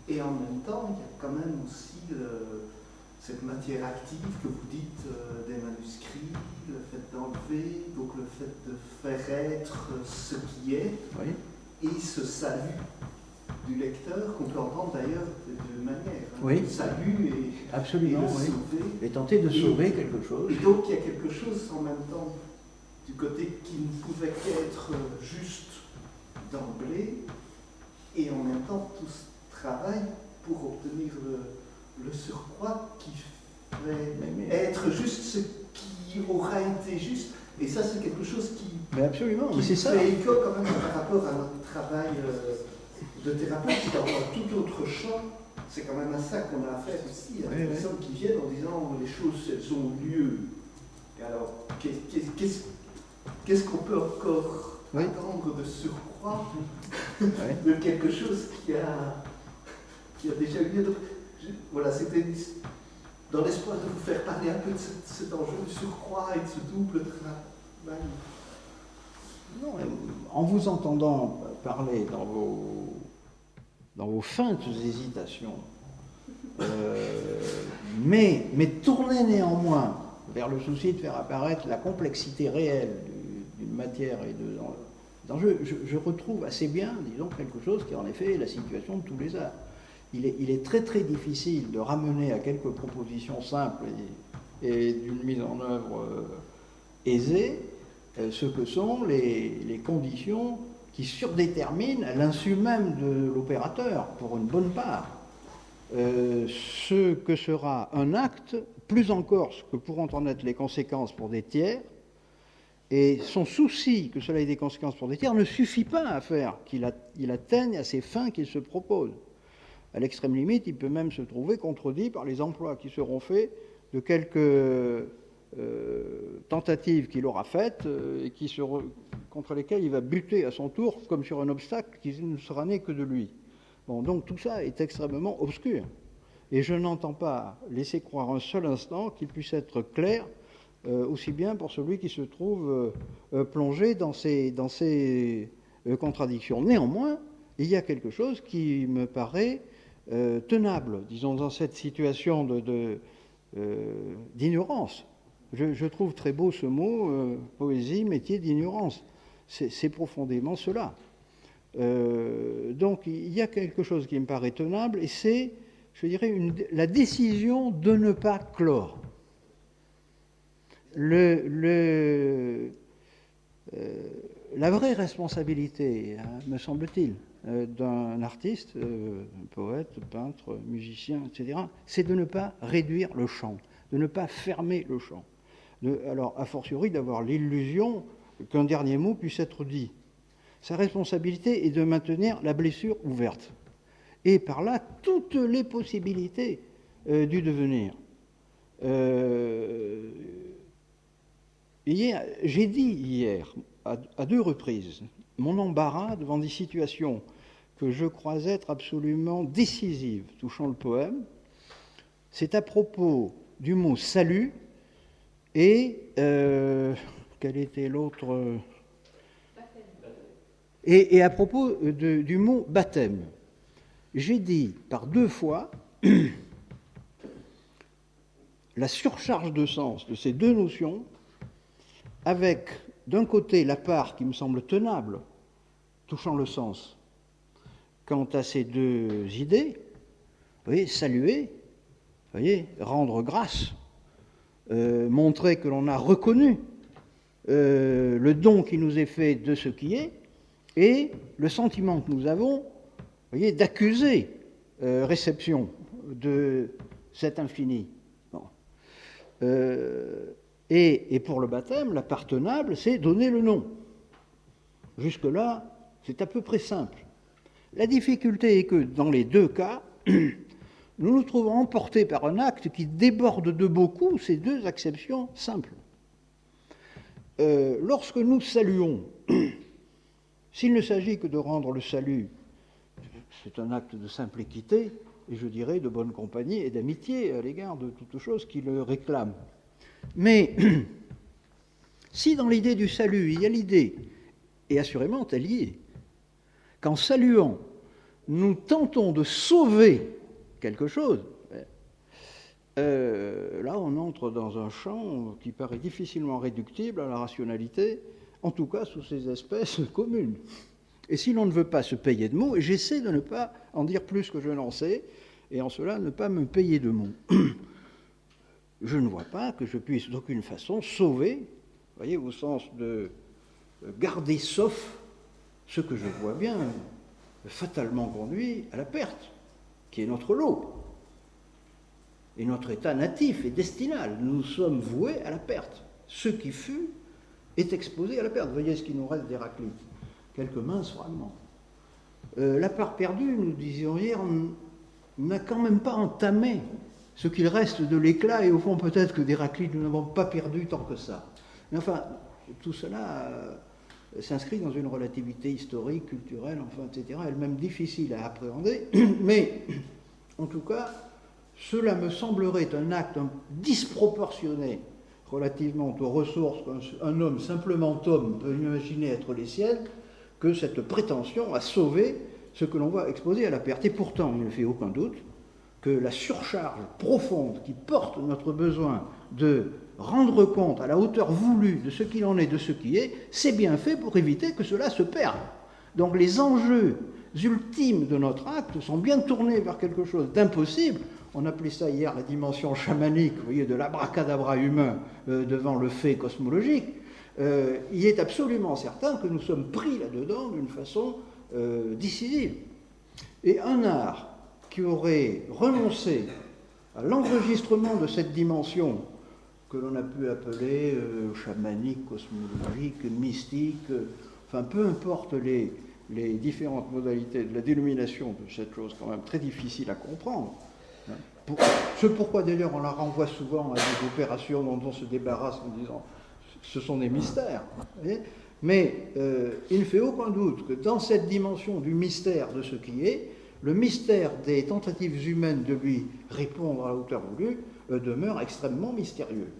et en même temps, il y a quand même aussi cette matière active que vous dites des manuscrits, le fait d'enlever, donc le fait de faire être ce qui est, oui. Et ce salut du lecteur, qu'on peut entendre d'ailleurs de deux manières. Oui. Salut et, absolument, et le oui. sauver. Et tenter de sauver quelque chose. Et donc il y a quelque chose en même temps du côté qui ne pouvait qu'être juste d'emblée, et en même temps tout ce travail pour obtenir le surcroît qui ferait être juste ce qui aura été juste. Et ça, c'est quelque chose qui c'est ça. fait écho quand même par rapport à notre travail de thérapeute, qui dans un tout autre champ. C'est quand même à ça qu'on a affaire aussi, à des personnes qui viennent en disant les choses, elles ont lieu. Et alors, qu'est-ce qu'on peut encore attendre de surcroît de quelque chose qui a déjà eu lieu? Donc, voilà, c'était dans l'espoir de vous faire parler un peu de cet enjeu du surcroît et de ce double travail. Non, en vous entendant parler dans vos feintes hésitations, mais tourner néanmoins vers le souci de faire apparaître la complexité réelle d'une matière et d'enjeux, je retrouve assez bien, disons, quelque chose qui est en effet la situation de tous les arts. Il est très très difficile de ramener à quelques propositions simples et d'une mise en œuvre aisée ce que sont les conditions qui surdéterminent l'insu même de l'opérateur, pour une bonne part. ce que sera un acte, plus encore ce que pourront en être les conséquences pour des tiers, et son souci que cela ait des conséquences pour des tiers ne suffit pas à faire qu'il atteigne à ces fins qu'il se propose. À l'extrême limite, il peut même se trouver contredit par les emplois qui seront faits de quelques tentatives qu'il aura faites et contre lesquelles il va buter à son tour comme sur un obstacle qui ne sera né que de lui. Bon, donc tout ça est extrêmement obscur. Et je n'entends pas laisser croire un seul instant qu'il puisse être clair, aussi bien pour celui qui se trouve plongé dans ces contradictions. Néanmoins, il y a quelque chose qui me paraît tenable, disons, dans cette situation d'ignorance. Je trouve très beau ce mot, poésie, métier d'ignorance. C'est profondément cela. Donc il y a quelque chose qui me paraît tenable, et c'est, je dirais, la décision de ne pas clore. La vraie responsabilité, hein, me semble-t-il, d'un artiste, poète, peintre, musicien, etc., c'est de ne pas réduire le champ, de ne pas fermer le champ. Alors, a fortiori, d'avoir l'illusion qu'un dernier mot puisse être dit. Sa responsabilité est de maintenir la blessure ouverte. Et par là, toutes les possibilités du devenir. J'ai dit hier, à 2 reprises, mon embarras devant des situations que je crois être absolument décisives touchant le poème. C'est à propos du mot « salut » et quel était l'autre et à propos du mot « baptême ». J'ai dit par 2 fois la surcharge de sens de ces 2 notions, avec d'un côté la part qui me semble tenable, touchant le sens, quant à ces 2 idées, vous voyez, saluer, vous voyez, rendre grâce, montrer que l'on a reconnu le don qui nous est fait de ce qui est, et le sentiment que nous avons, vous voyez, d'accuser réception de cet infini. Bon. Et pour le baptême, la part tenable, c'est donner le nom. Jusque-là, c'est à peu près simple. La difficulté est que, dans les 2 cas, nous nous trouvons emportés par un acte qui déborde de beaucoup ces 2 acceptions simples. Lorsque nous saluons, s'il ne s'agit que de rendre le salut, c'est un acte de simple équité, et je dirais de bonne compagnie et d'amitié à l'égard de toute chose qui le réclame. Mais si dans l'idée du salut, il y a l'idée, et assurément elle y est, qu'en saluant, nous tentons de sauver quelque chose, là on entre dans un champ qui paraît difficilement réductible à la rationalité, en tout cas sous ses espèces communes. Et si l'on ne veut pas se payer de mots, et j'essaie de ne pas en dire plus que je n'en sais, et en cela ne pas me payer de mots, je ne vois pas que je puisse d'aucune façon sauver, vous voyez, au sens de garder sauf ce que je vois bien fatalement conduit à la perte, qui est notre lot, et notre état natif et destinal. Nous sommes voués à la perte. Ce qui fut est exposé à la perte. Vous voyez ce qui nous reste d'Héraclite, quelques minces fragments. La part perdue, nous disions hier, on n'a quand même pas entamé ce qu'il reste de l'éclat, et au fond peut-être que d'Héraclite nous n'avons pas perdu tant que ça. Mais enfin, tout cela s'inscrit dans une relativité historique, culturelle, enfin, etc., elle-même difficile à appréhender, mais en tout cas, cela me semblerait un acte disproportionné relativement aux ressources qu'un homme, simplement homme, peut imaginer être les siennes, que cette prétention à sauver ce que l'on voit exposé à la perte. Et pourtant, il ne fait aucun doute que la surcharge profonde qui porte notre besoin de rendre compte à la hauteur voulue de ce qu'il en est, de ce qui est, c'est bien fait pour éviter que cela se perde. Donc les enjeux ultimes de notre acte sont bien tournés vers quelque chose d'impossible. On appelait ça hier la dimension chamanique, vous voyez, de l'abracadabra humain devant le fait cosmologique. Il est absolument certain que nous sommes pris là-dedans d'une façon décisive. Et un art qui aurait renoncé à l'enregistrement de cette dimension que l'on a pu appeler chamanique, cosmologique, mystique, enfin peu importe les différentes modalités de la dénomination de cette chose quand même très difficile à comprendre. Ce pourquoi d'ailleurs on la renvoie souvent à des opérations dont on se débarrasse en disant ce sont des mystères. Mais il ne fait aucun doute que dans cette dimension du mystère de ce qui est, le mystère des tentatives humaines de lui répondre à la hauteur voulue demeure extrêmement mystérieux.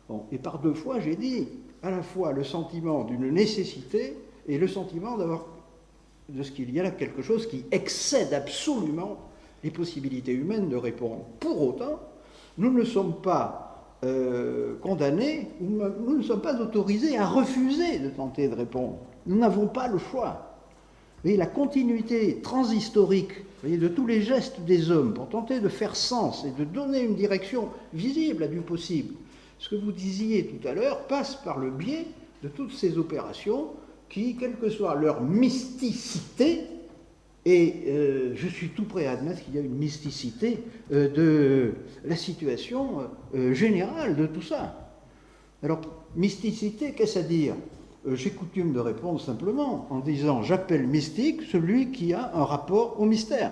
Bon, et par deux fois, j'ai dit à la fois le sentiment d'une nécessité et le sentiment de ce qu'il y a là quelque chose qui excède absolument les possibilités humaines de répondre. Pour autant, nous ne sommes pas condamnés, nous ne sommes pas autorisés à refuser de tenter de répondre. Nous n'avons pas le choix. Vous voyez, la continuité transhistorique, vous voyez, de tous les gestes des hommes pour tenter de faire sens et de donner une direction visible à du possible, ce que vous disiez tout à l'heure passe par le biais de toutes ces opérations qui, quelle que soit leur mysticité, et je suis tout prêt à admettre qu'il y a une mysticité de la situation générale de tout ça. Alors, mysticité, qu'est-ce à dire ? J'ai coutume de répondre simplement en disant « j'appelle mystique celui qui a un rapport au mystère ».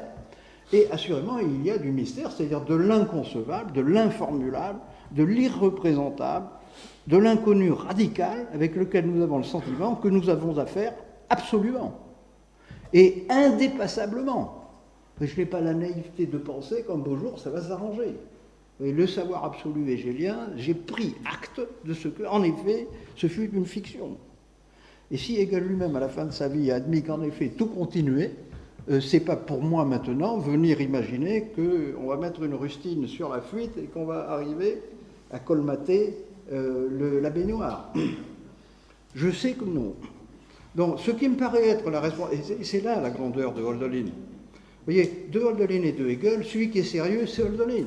Et assurément, il y a du mystère, c'est-à-dire de l'inconcevable, de l'informulable, de l'irreprésentable, de l'inconnu radical avec lequel nous avons le sentiment que nous avons affaire absolument et indépassablement. Je n'ai pas la naïveté de penser qu'un beau jour ça va s'arranger. Et le savoir absolu hégélien, j'ai pris acte de ce que, en effet, ce fut une fiction. Et si Hegel lui-même, à la fin de sa vie, a admis qu'en effet tout continuait, c'est pas pour moi maintenant venir imaginer qu'on va mettre une rustine sur la fuite et qu'on va arriver à colmater la baignoire. Je sais que non. Donc, ce qui me paraît être la responsabilité, et c'est là la grandeur de Hölderlin. Vous voyez, de Hölderlin et de Hegel, celui qui est sérieux, c'est Hölderlin.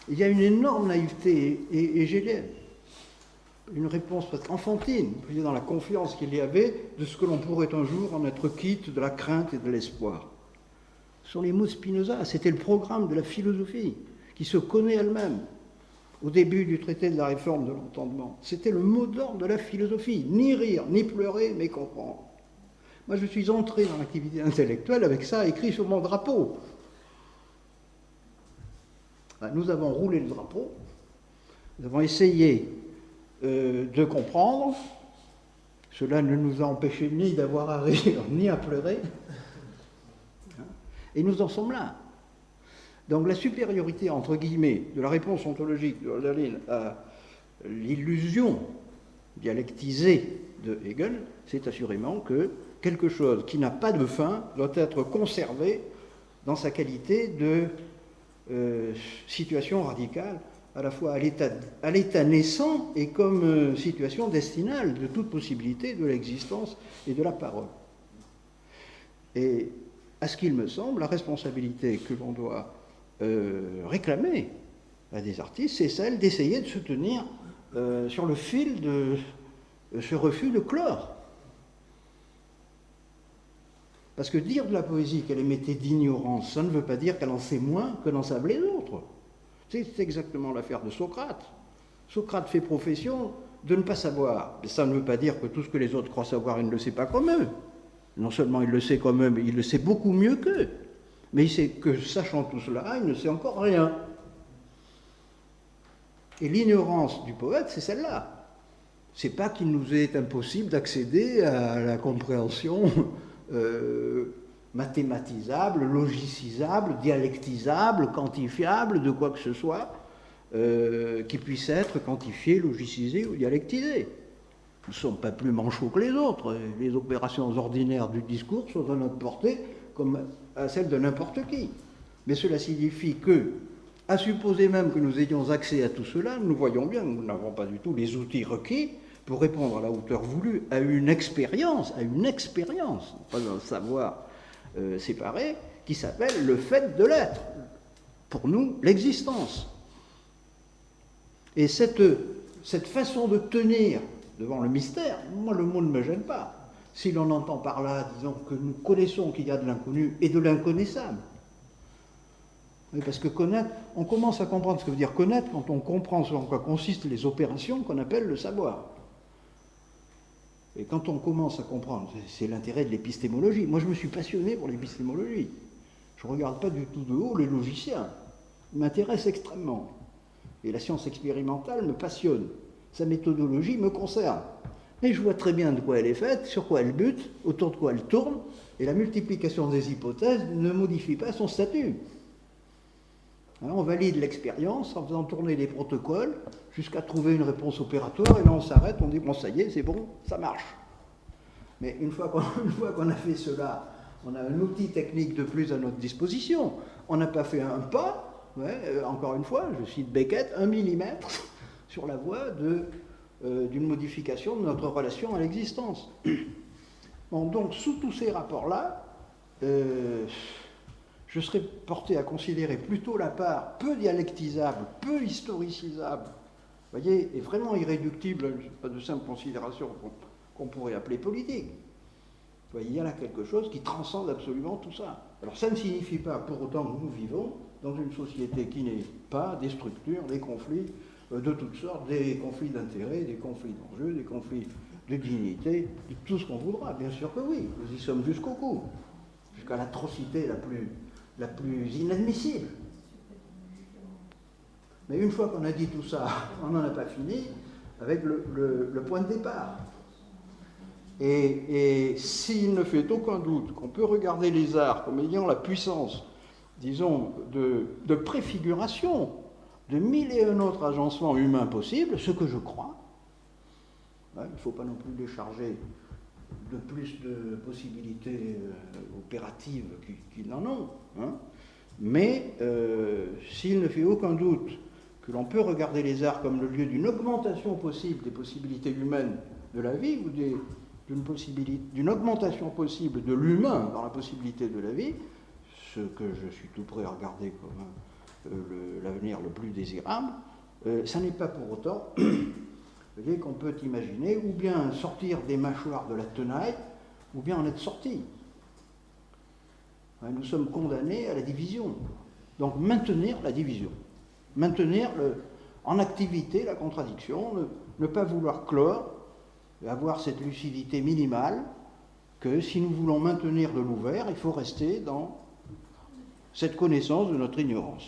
Il y a une énorme naïveté hégélienne, une réponse presque enfantine, vous voyez, dans la confiance qu'il y avait de ce que l'on pourrait un jour en être quitte, de la crainte et de l'espoir. Ce sont les mots de Spinoza, c'était le programme de la philosophie, qui se connaît elle-même. Au début du traité de la réforme de l'entendement, c'était le mot d'ordre de la philosophie, ni rire, ni pleurer, mais comprendre. Moi, je suis entré dans l'activité intellectuelle avec ça écrit sur mon drapeau. Nous avons roulé le drapeau, nous avons essayé de comprendre, cela ne nous a empêchés ni d'avoir à rire, ni à pleurer, et nous en sommes là. Donc la supériorité, entre guillemets, de la réponse ontologique de Hölderlin à l'illusion dialectisée de Hegel, c'est assurément que quelque chose qui n'a pas de fin doit être conservé dans sa qualité de situation radicale, à la fois à l'état naissant et comme situation destinale de toute possibilité de l'existence et de la parole. Et à ce qu'il me semble, la responsabilité que l'on doit réclamer à des artistes, c'est celle d'essayer de se tenir sur le fil de ce refus de clore. Parce que dire de la poésie qu'elle est métée d'ignorance, ça ne veut pas dire qu'elle en sait moins que n'en savent les autres. C'est exactement l'affaire de Socrate. Socrate fait profession de ne pas savoir. Mais ça ne veut pas dire que tout ce que les autres croient savoir, il ne le sait pas comme eux. Non seulement il le sait comme eux, mais il le sait beaucoup mieux qu'eux. Mais il sait que, sachant tout cela, il ne sait encore rien. Et l'ignorance du poète, c'est celle-là. C'est pas qu'il nous est impossible d'accéder à la compréhension mathématisable, logicisable, dialectisable, quantifiable, de quoi que ce soit, qui puisse être quantifié, logicisé ou dialectisé. Nous ne sommes pas plus manchots que les autres. Les opérations ordinaires du discours sont à notre portée comme à celle de n'importe qui. Mais cela signifie que, à supposer même que nous ayons accès à tout cela, nous voyons bien que nous n'avons pas du tout les outils requis pour répondre à la hauteur voulue, à une expérience, pas un savoir séparé, qui s'appelle le fait de l'être. Pour nous, l'existence. Et cette façon de tenir devant le mystère, moi le mot ne me gêne pas. si l'on entend par là, disons, que nous connaissons qu'il y a de l'inconnu et de l'inconnaissable. Oui, parce que connaître, on commence à comprendre ce que veut dire connaître quand on comprend en quoi consistent les opérations qu'on appelle le savoir. Et quand on commence à comprendre, c'est l'intérêt de l'épistémologie. Moi, je me suis passionné pour l'épistémologie. Je ne regarde pas du tout de haut les logiciens. Ils m'intéressent extrêmement. Et la science expérimentale me passionne. Sa méthodologie me concerne. Mais je vois très bien de quoi elle est faite, sur quoi elle bute, autour de quoi elle tourne, et la multiplication des hypothèses ne modifie pas son statut. Alors on valide l'expérience en faisant tourner les protocoles jusqu'à trouver une réponse opératoire, et là on s'arrête, on dit bon ça y est, c'est bon, ça marche. Mais une fois qu'on a fait cela, on a un outil technique de plus à notre disposition. On n'a pas fait un pas, encore une fois, je cite Beckett, 1 millimètre sur la voie d'une modification de notre relation à l'existence. Bon, donc, sous tous ces rapports-là, je serais porté à considérer plutôt la part peu dialectisable, peu historicisable, vous voyez, et vraiment irréductible, pas de simple considération qu'on pourrait appeler politique. Vous voyez, il y a là quelque chose qui transcende absolument tout ça. Alors ça ne signifie pas pour autant que nous vivons dans une société qui n'est pas des structures, des conflits de toutes sortes, des conflits d'intérêts, des conflits d'enjeux, des conflits de dignité, de tout ce qu'on voudra. Bien sûr que oui, nous y sommes jusqu'au cou, jusqu'à l'atrocité la plus inadmissible. Mais une fois qu'on a dit tout ça, on n'en a pas fini avec le point de départ. Et s'il ne fait aucun doute qu'on peut regarder les arts comme ayant la puissance, disons, de préfiguration de 1000 et un autres agencements humains possibles, ce que je crois, il ne faut pas non plus les charger de plus de possibilités opératives qu'ils n'en ont, hein. Mais s'il ne fait aucun doute que l'on peut regarder les arts comme le lieu d'une augmentation possible des possibilités humaines de la vie, ou d'une augmentation possible de l'humain dans la possibilité de la vie, ce que je suis tout prêt à regarder comme l'avenir le plus désirable, ça n'est pas pour autant vous voyez, qu'on peut imaginer ou bien sortir des mâchoires de la tenaille, ou bien en être sorti. Nous sommes condamnés à la division. Donc maintenir la division, maintenir en activité la contradiction, ne pas vouloir clore, avoir cette lucidité minimale que si nous voulons maintenir de l'ouvert, il faut rester dans cette connaissance de notre ignorance.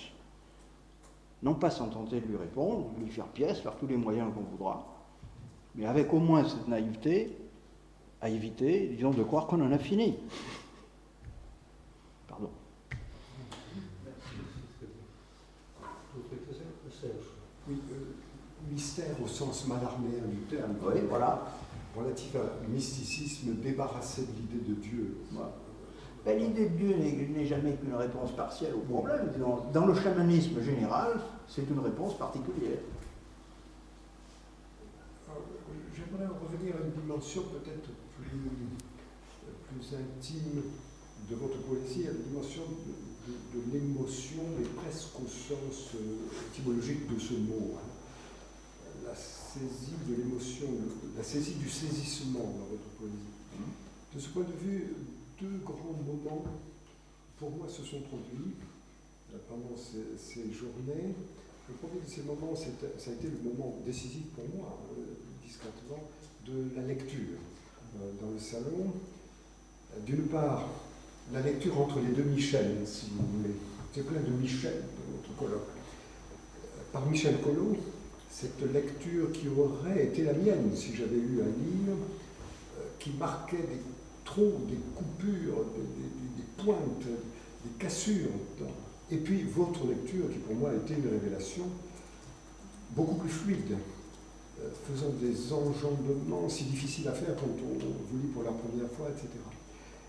Non pas sans tenter de lui répondre, de lui faire pièce, faire tous les moyens qu'on voudra, mais avec au moins cette naïveté à éviter, disons, de croire qu'on en a fini. Pardon. Oui, mystère au sens malarméen du terme. Oui, voilà. Relatif à mysticisme débarrassé de l'idée de Dieu. Voilà. L'idée de Dieu n'est jamais qu'une réponse partielle au problème. Dans le chamanisme général, c'est une réponse particulière. J'aimerais revenir à une dimension peut-être plus intime de votre poésie, à la dimension de l'émotion, mais presque au sens étymologique de ce mot. La saisie de l'émotion, la saisie du saisissement dans votre poésie. De ce point de vue, deux grands moments, pour moi, se sont produits pendant ces journées. Le premier de ces moments, ça a été le moment décisif pour moi, discrètement, de la lecture dans le salon. D'une part, la lecture entre les deux Michel, si vous voulez. C'est plein de Michel dans notre colloque. Par Michel Collot, cette lecture qui aurait été la mienne si j'avais eu un livre qui marquait des trous, des coupures, des pointes, des cassures. Et puis votre lecture qui pour moi a été une révélation beaucoup plus fluide, faisant des enjambements si difficiles à faire quand on vous lit pour la première fois, etc.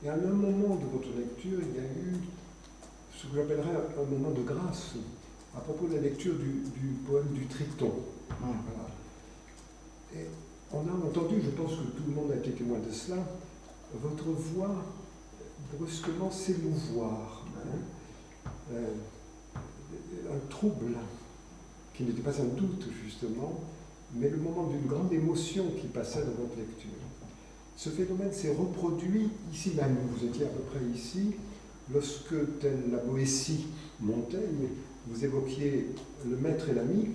Et à un moment de votre lecture, il y a eu ce que j'appellerais un moment de grâce à propos de la lecture du poème du Triton. Voilà. Et on a entendu, je pense que tout le monde a été témoin de cela, votre voix brusquement s'émouvoir. Un trouble qui n'était pas un doute, justement, mais le moment d'une grande émotion qui passait dans votre lecture. ce phénomène s'est reproduit ici même. Vous étiez à peu près ici, lorsque, telle la Boétie Montaigne, vous évoquiez le maître et l'ami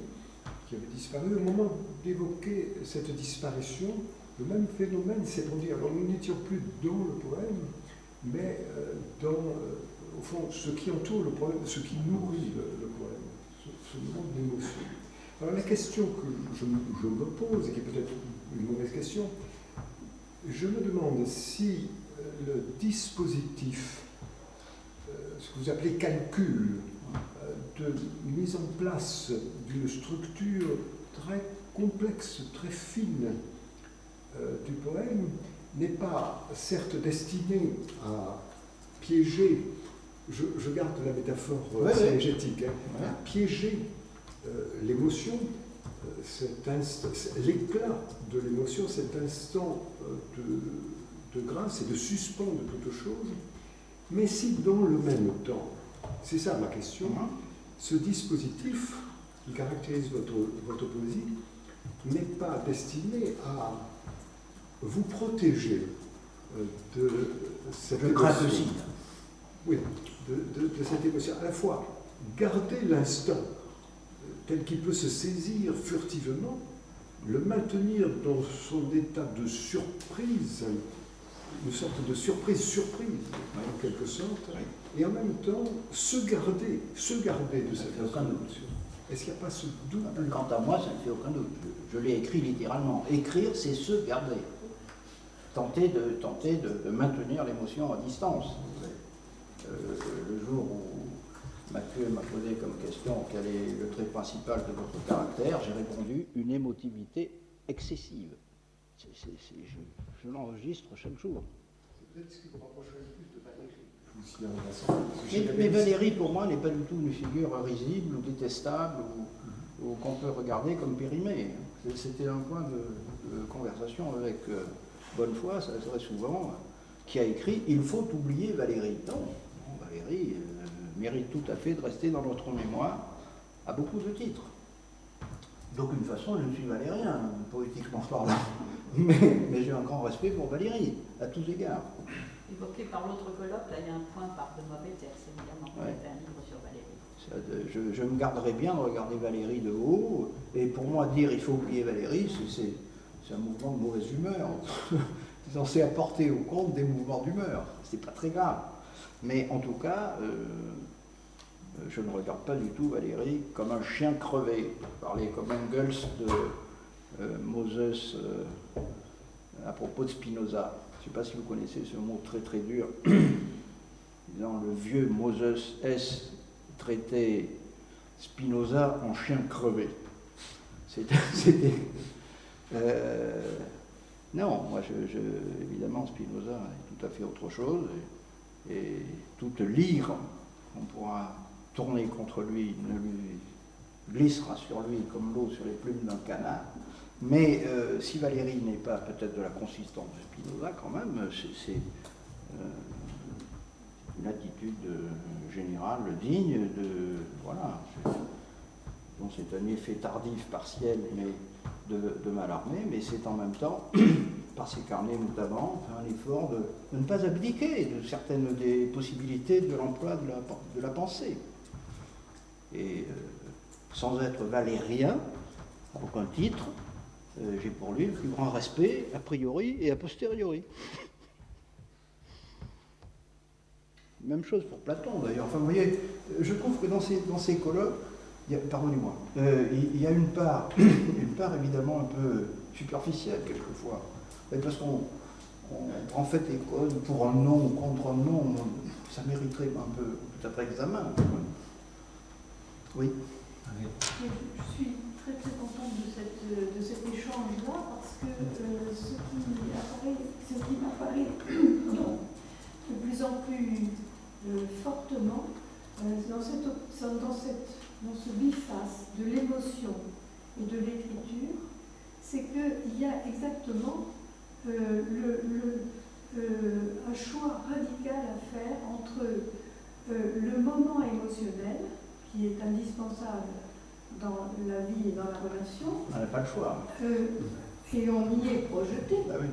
qui avait disparu. Au moment d'évoquer cette disparition, le même phénomène s'est produit. Alors nous n'étions plus dans le poème, mais dans, au fond, ce qui entoure le poème, ce qui nourrit le poème, ce moment d'émotion. Alors la question que je me pose, et qui est peut-être une mauvaise question, je me demande si le dispositif, ce que vous appelez calcul, de mise en place d'une structure très complexe, très fine du poème, n'est pas certes destiné à piéger, je garde la métaphore syngétique, à piéger l'émotion, l'éclat de l'émotion, cet instant de grâce et de suspens de toute chose, mais si dans le même temps, c'est ça ma question, ce dispositif qui caractérise votre poésie n'est pas destiné à vous protéger de cette émotion. Oui, de cette émotion. À la fois, garder l'instant tel qu'il peut se saisir furtivement, le maintenir dans son état de surprise, une sorte de surprise, en quelque sorte, et en même temps se garder de cette émotion. Est-ce qu'il n'y a pas ce double? Quant à moi, ça ne fait aucun doute. Je l'ai écrit littéralement. Écrire, c'est se garder. Tenter de maintenir l'émotion à distance. Le jour où Mathieu m'a posé comme question quel est le trait principal de votre caractère, j'ai répondu une émotivité excessive. Je l'enregistre chaque jour. C'est peut-être ce qui vous rapprocherait le plus de Valérie. Mais Valérie, pour moi, n'est pas du tout une figure risible ou détestable ou qu'on peut regarder comme périmée. C'était un point de conversation avec Bonnefoy, ça très souvent, qui a écrit « Il faut oublier Valérie ». Non, Valérie mérite tout à fait de rester dans notre mémoire à beaucoup de titres. D'aucune façon, je ne suis valérien, poétiquement parlant, mais j'ai un grand respect pour Valérie, à tous égards. Évoqué par l'autre colloque, là il y a un point par Benoît Peters, évidemment, qui a fait un livre sur Valérie. Je me garderais bien de regarder Valérie de haut, et pour moi, dire il faut oublier Valérie, c'est un mouvement de mauvaise humeur. C'est censé apporter au compte des mouvements d'humeur, c'est pas très grave. Mais en tout cas, je ne regarde pas du tout Valérie comme un chien crevé, pour parler comme Engels de Moses à propos de Spinoza. Je ne sais pas si vous connaissez ce mot très très dur. Disant le vieux Moses S traitait Spinoza en chien crevé. C'était non, moi évidemment Spinoza est tout à fait autre chose et toute lyre qu'on pourra tourner contre lui ne lui glissera sur lui comme l'eau sur les plumes d'un canard. Mais si Valérie n'est pas peut-être de la consistance de Spinoza, quand même, c'est une attitude générale digne de... Voilà. Bon, c'est un effet tardif, partiel, mais de Mallarmé, mais c'est en même temps, par ses carnets notamment, un effort de ne pas abdiquer de certaines des possibilités de l'emploi de la pensée. Et sans être valérien, à aucun titre, j'ai pour lui le plus grand respect, a priori et a posteriori. Même chose pour Platon, d'ailleurs. Enfin, vous voyez, je trouve que dans ces colloques, pardonnez-moi, il y a une part évidemment un peu superficielle, quelquefois. Parce qu'on prend fait école pour un nom ou contre un nom, ça mériterait un peu peut-être examen. Oui. Je suis très très contente de cet échange-là parce que ce qui m'apparaît de plus en plus fortement dans ce biface de l'émotion et de l'écriture, c'est qu'il y a exactement un choix radical à faire entre le moment émotionnel qui est indispensable dans la vie et dans la relation. On n'a pas le choix. Et on y est projeté. Ah oui.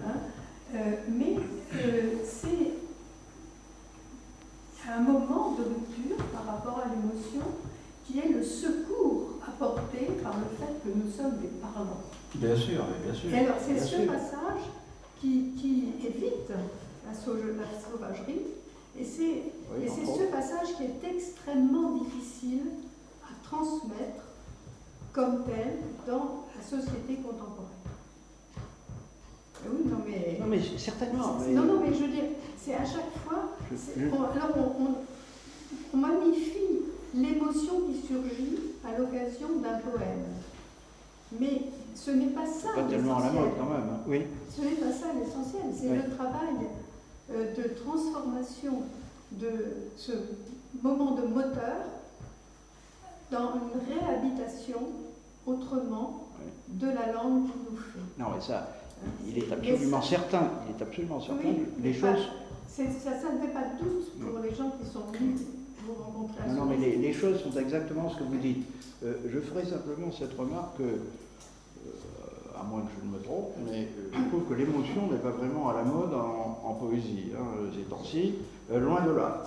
Mais c'est un moment de rupture par rapport à l'émotion qui est le secours apporté par le fait que nous sommes des parlants. Bien sûr, bien sûr. Et alors c'est bien ce sûr. passage qui évite la sauvagerie, et c'est ce passage qui est extrêmement difficile à transmettre comme tel dans la société contemporaine. Oui, non mais certainement. Non, mais je veux dire, c'est à chaque fois. On magnifie l'émotion qui surgit à l'occasion d'un poème. Mais ce n'est pas ça pas tellement à la mode quand même. Hein. Oui. Ce n'est pas ça l'essentiel. C'est le travail de transformation de ce moment de moteur dans une réhabitation autrement de la langue qui nous fait. Non, mais ça, il est absolument certain. Il est absolument certain. Oui, les choses. Ça ne fait pas de doute pour les gens qui sont venus vous rencontrer. Non, mais les choses sont exactement ce que vous dites. Je ferai simplement cette remarque, à moins que je ne me trompe, mais je trouve que l'émotion n'est pas vraiment à la mode en poésie, ces temps-ci. Loin de là.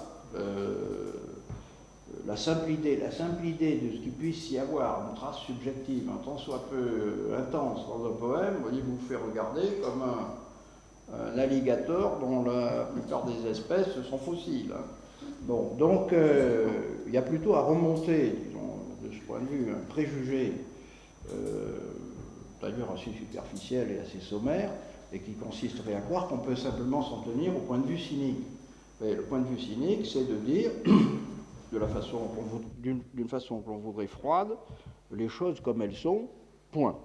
La simple idée de ce qu'il puisse y avoir une trace subjective, un tant soit peu intense dans un poème, vous voyez, vous fait regarder comme un alligator dont la plupart des espèces sont fossiles. Bon, donc il y a plutôt à remonter, disons, de ce point de vue, un préjugé, d'ailleurs assez superficiel et assez sommaire, et qui consisterait à croire qu'on peut simplement s'en tenir au point de vue cynique. Et le point de vue cynique, c'est de dire, d'une façon que l'on voudrait froide, les choses comme elles sont, point.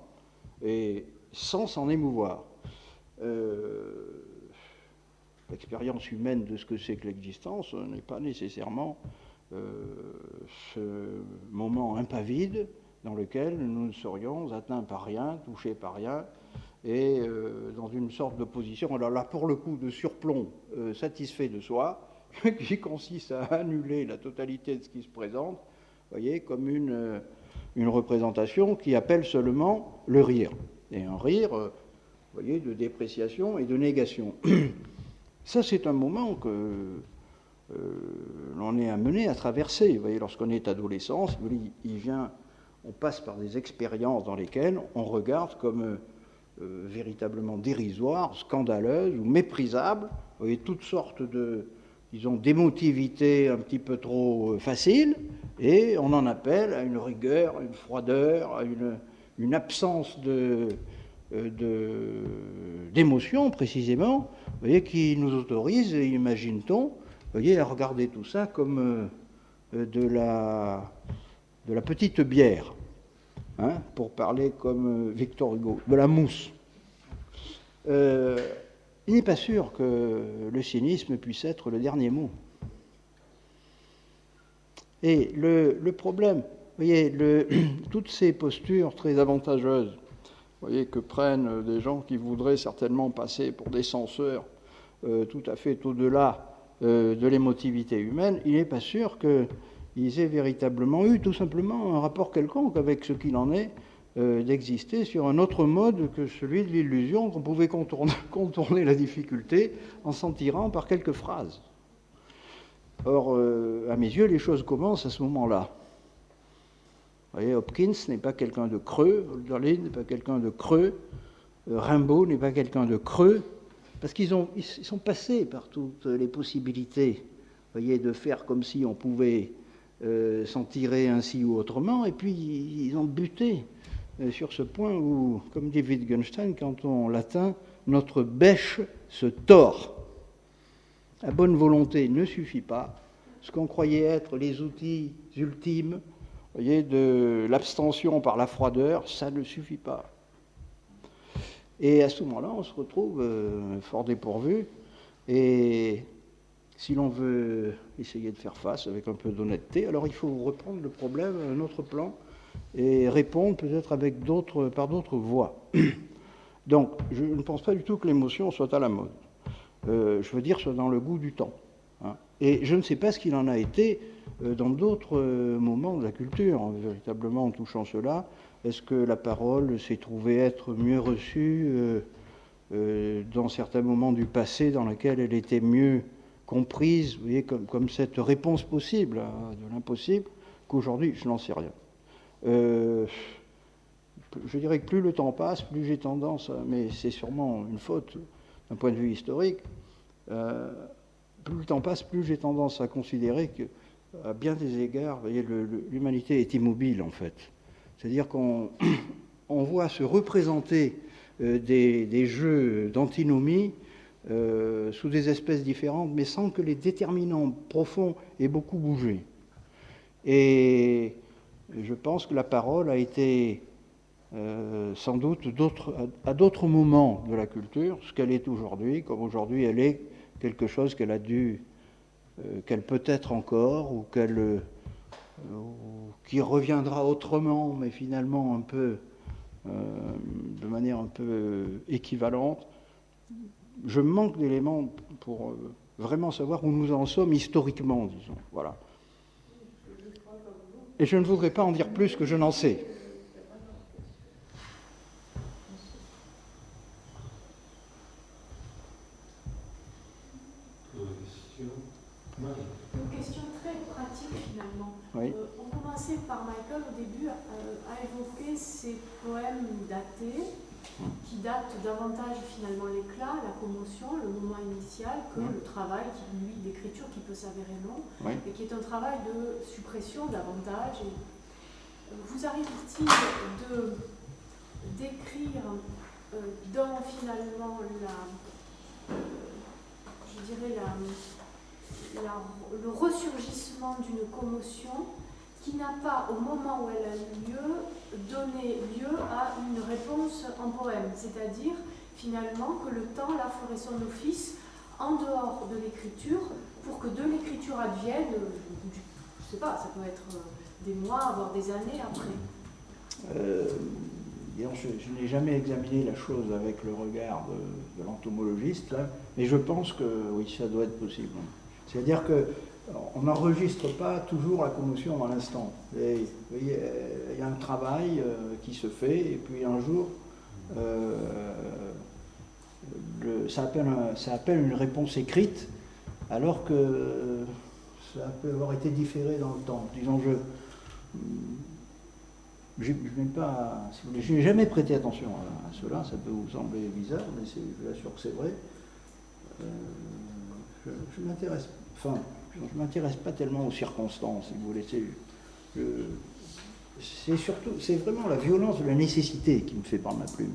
Et sans s'en émouvoir. L'expérience humaine de ce que c'est que l'existence n'est pas nécessairement ce moment impavide dans lequel nous ne serions atteints par rien, touchés par rien, et dans une sorte de position, alors là pour le coup de surplomb satisfait de soi, qui consiste à annuler la totalité de ce qui se présente, voyez, comme une représentation qui appelle seulement le rire. Et un rire, vous voyez, de dépréciation et de négation. Ça, c'est un moment que l'on est amené à traverser. Vous voyez, lorsqu'on est adolescent, on passe par des expériences dans lesquelles on regarde comme véritablement dérisoires, scandaleuses ou méprisables. Vous voyez, toutes sortes d'émotivité un petit peu trop facile, et on en appelle à une rigueur, à une froideur, à une absence d'émotion précisément, vous voyez, qui nous autorise, imagine-t-on, vous voyez, à regarder tout ça comme de la petite bière, pour parler comme Victor Hugo, de la mousse. Il n'est pas sûr que le cynisme puisse être le dernier mot. Et le problème, vous voyez, toutes ces postures très avantageuses, vous voyez, que prennent des gens qui voudraient certainement passer pour des censeurs tout à fait au-delà de l'émotivité humaine, il n'est pas sûr qu'ils aient véritablement eu tout simplement un rapport quelconque avec ce qu'il en est d'exister sur un autre mode que celui de l'illusion qu'on pouvait contourner la difficulté en s'en tirant par quelques phrases. Or, à mes yeux, les choses commencent à ce moment-là. Vous voyez, Hopkins n'est pas quelqu'un de creux, Hölderlin n'est pas quelqu'un de creux, Rimbaud n'est pas quelqu'un de creux, parce qu'ils sont passés par toutes les possibilités, vous voyez, de faire comme si on pouvait s'en tirer ainsi ou autrement, et puis ils ont buté sur ce point où, comme dit Wittgenstein, quand on l'atteint, notre bêche se tord. La bonne volonté ne suffit pas. Ce qu'on croyait être les outils ultimes, vous voyez, de l'abstention par la froideur, ça ne suffit pas. Et à ce moment-là, on se retrouve fort dépourvu. Et si l'on veut essayer de faire face avec un peu d'honnêteté, alors il faut reprendre le problème à un autre plan et répondre peut-être par d'autres voies. Donc, je ne pense pas du tout que l'émotion soit à la mode. Je veux dire, soit dans le goût du temps. Et je ne sais pas ce qu'il en a été dans d'autres moments de la culture, véritablement en touchant cela. Est-ce que la parole s'est trouvée être mieux reçue dans certains moments du passé dans lesquels elle était mieux comprise, vous voyez, comme cette réponse possible de l'impossible, qu'aujourd'hui, je n'en sais rien. Je dirais que plus le temps passe, plus j'ai tendance, mais c'est sûrement une faute d'un point de vue historique, plus le temps passe, plus j'ai tendance à considérer qu'à bien des égards, vous voyez, l'humanité est immobile en fait. C'est-à-dire qu'on voit se représenter des jeux d'antinomie sous des espèces différentes, mais sans que les déterminants profonds aient beaucoup bougé. Et je pense que la parole a été sans doute à d'autres moments de la culture, ce qu'elle est aujourd'hui, comme aujourd'hui elle est quelque chose qu'elle peut être encore, ou qui reviendra autrement, mais finalement un peu de manière un peu équivalente. Je manque d'éléments pour vraiment savoir où nous en sommes historiquement, disons. Voilà. Et je ne voudrais pas en dire plus que je n'en sais. Une question très pratique finalement. Oui. On commençait par Michael au début à évoquer ces poèmes datés qui datent davantage finalement l'éclat, la commotion, le moment initial que le travail d'écriture qui peut s'avérer long et qui est un travail de suppression davantage. Et vous arrive-t-il d'écrire dans finalement le ressurgissement d'une commotion qui n'a pas, au moment où elle a eu lieu, donné lieu à une réponse en poème, c'est-à-dire finalement que le temps là ferait son office en dehors de l'écriture pour que de l'écriture advienne, je ne sais pas, ça peut être des mois, voire des années après. Je n'ai jamais examiné la chose avec le regard de l'entomologiste, là, mais je pense que oui, ça doit être possible. C'est-à-dire qu'on n'enregistre pas toujours la commotion à l'instant. Vous voyez, il y a un travail qui se fait, et puis un jour, ça appelle une réponse écrite, alors que ça peut avoir été différé dans le temps. Disons, je n'ai jamais prêté attention à cela, ça peut vous sembler bizarre, mais je vous assure que c'est vrai. Je m'intéresse pas tellement aux circonstances, si vous voulez. C'est vraiment la violence de la nécessité qui me fait prendre ma plume.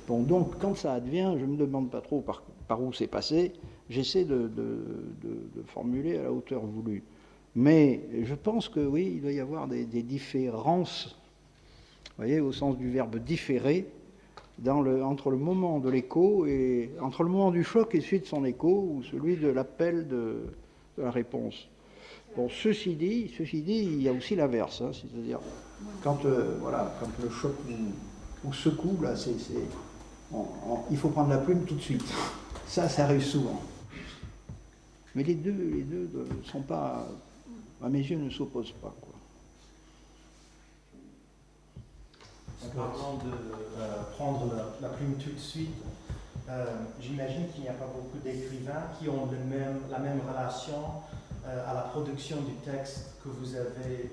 Bon, donc, quand ça advient, je ne me demande pas trop par où c'est passé, j'essaie de formuler à la hauteur voulue. Mais je pense que oui, il doit y avoir des différences, vous voyez, au sens du verbe différer, entre le moment de l'écho et entre le moment du choc et celui de son écho, ou celui de l'appel de la réponse. Bon, ceci dit, il y a aussi l'inverse, hein, c'est-à-dire quand le choc ou secoue, là, il faut prendre la plume tout de suite. Ça arrive souvent. Mais les deux ne sont pas, à mes yeux, ne s'opposent pas, quoi. En parlant de prendre la plume tout de suite, j'imagine qu'il n'y a pas beaucoup d'écrivains qui ont la même relation à la production du texte que vous avez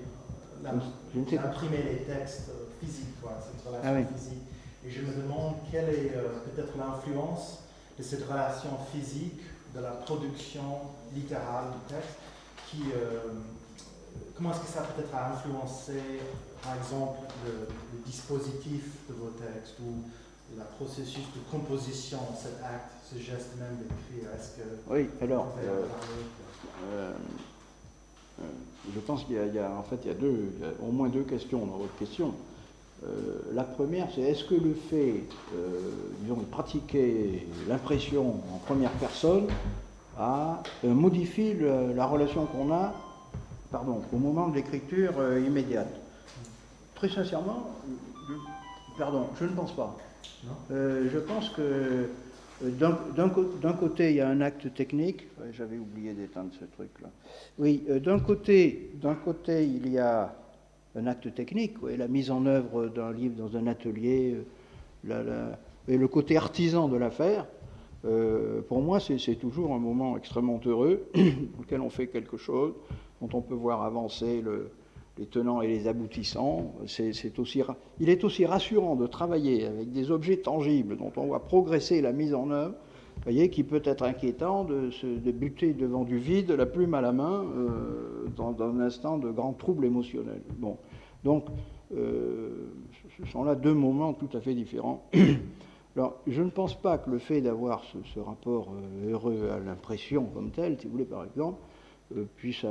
imprimé les textes physiques, cette relation physique. Et je me demande quelle est peut-être l'influence de cette relation physique, de la production littérale du texte, comment est-ce que ça peut-être a influencé, par exemple, le dispositif de vos textes ou le processus de composition, cet acte, ce geste même d'écrire. Est-ce que oui, alors, je pense qu'il y a au moins deux questions dans votre question. La première, c'est est-ce que le fait, disons, de pratiquer l'impression en première personne modifie la relation qu'on a, au moment de l'écriture immédiate? Très sincèrement, je ne pense pas. Je pense que d'un côté, il y a un acte technique. J'avais oublié d'éteindre ce truc-là. Oui, d'un côté, il y a un acte technique, la mise en œuvre d'un livre dans un atelier, Et le côté artisan de l'affaire, pour moi, c'est toujours un moment extrêmement heureux, auquel on fait quelque chose, dont on peut voir avancer les tenants et les aboutissants. Il est aussi rassurant de travailler avec des objets tangibles dont on voit progresser la mise en œuvre, vous voyez, qui peut être inquiétant de buter devant du vide, la plume à la main, dans un instant de grand trouble émotionnel. Bon, donc, ce sont là deux moments tout à fait différents. Alors, je ne pense pas que le fait d'avoir ce rapport heureux à l'impression comme tel, si vous voulez, par exemple, puisse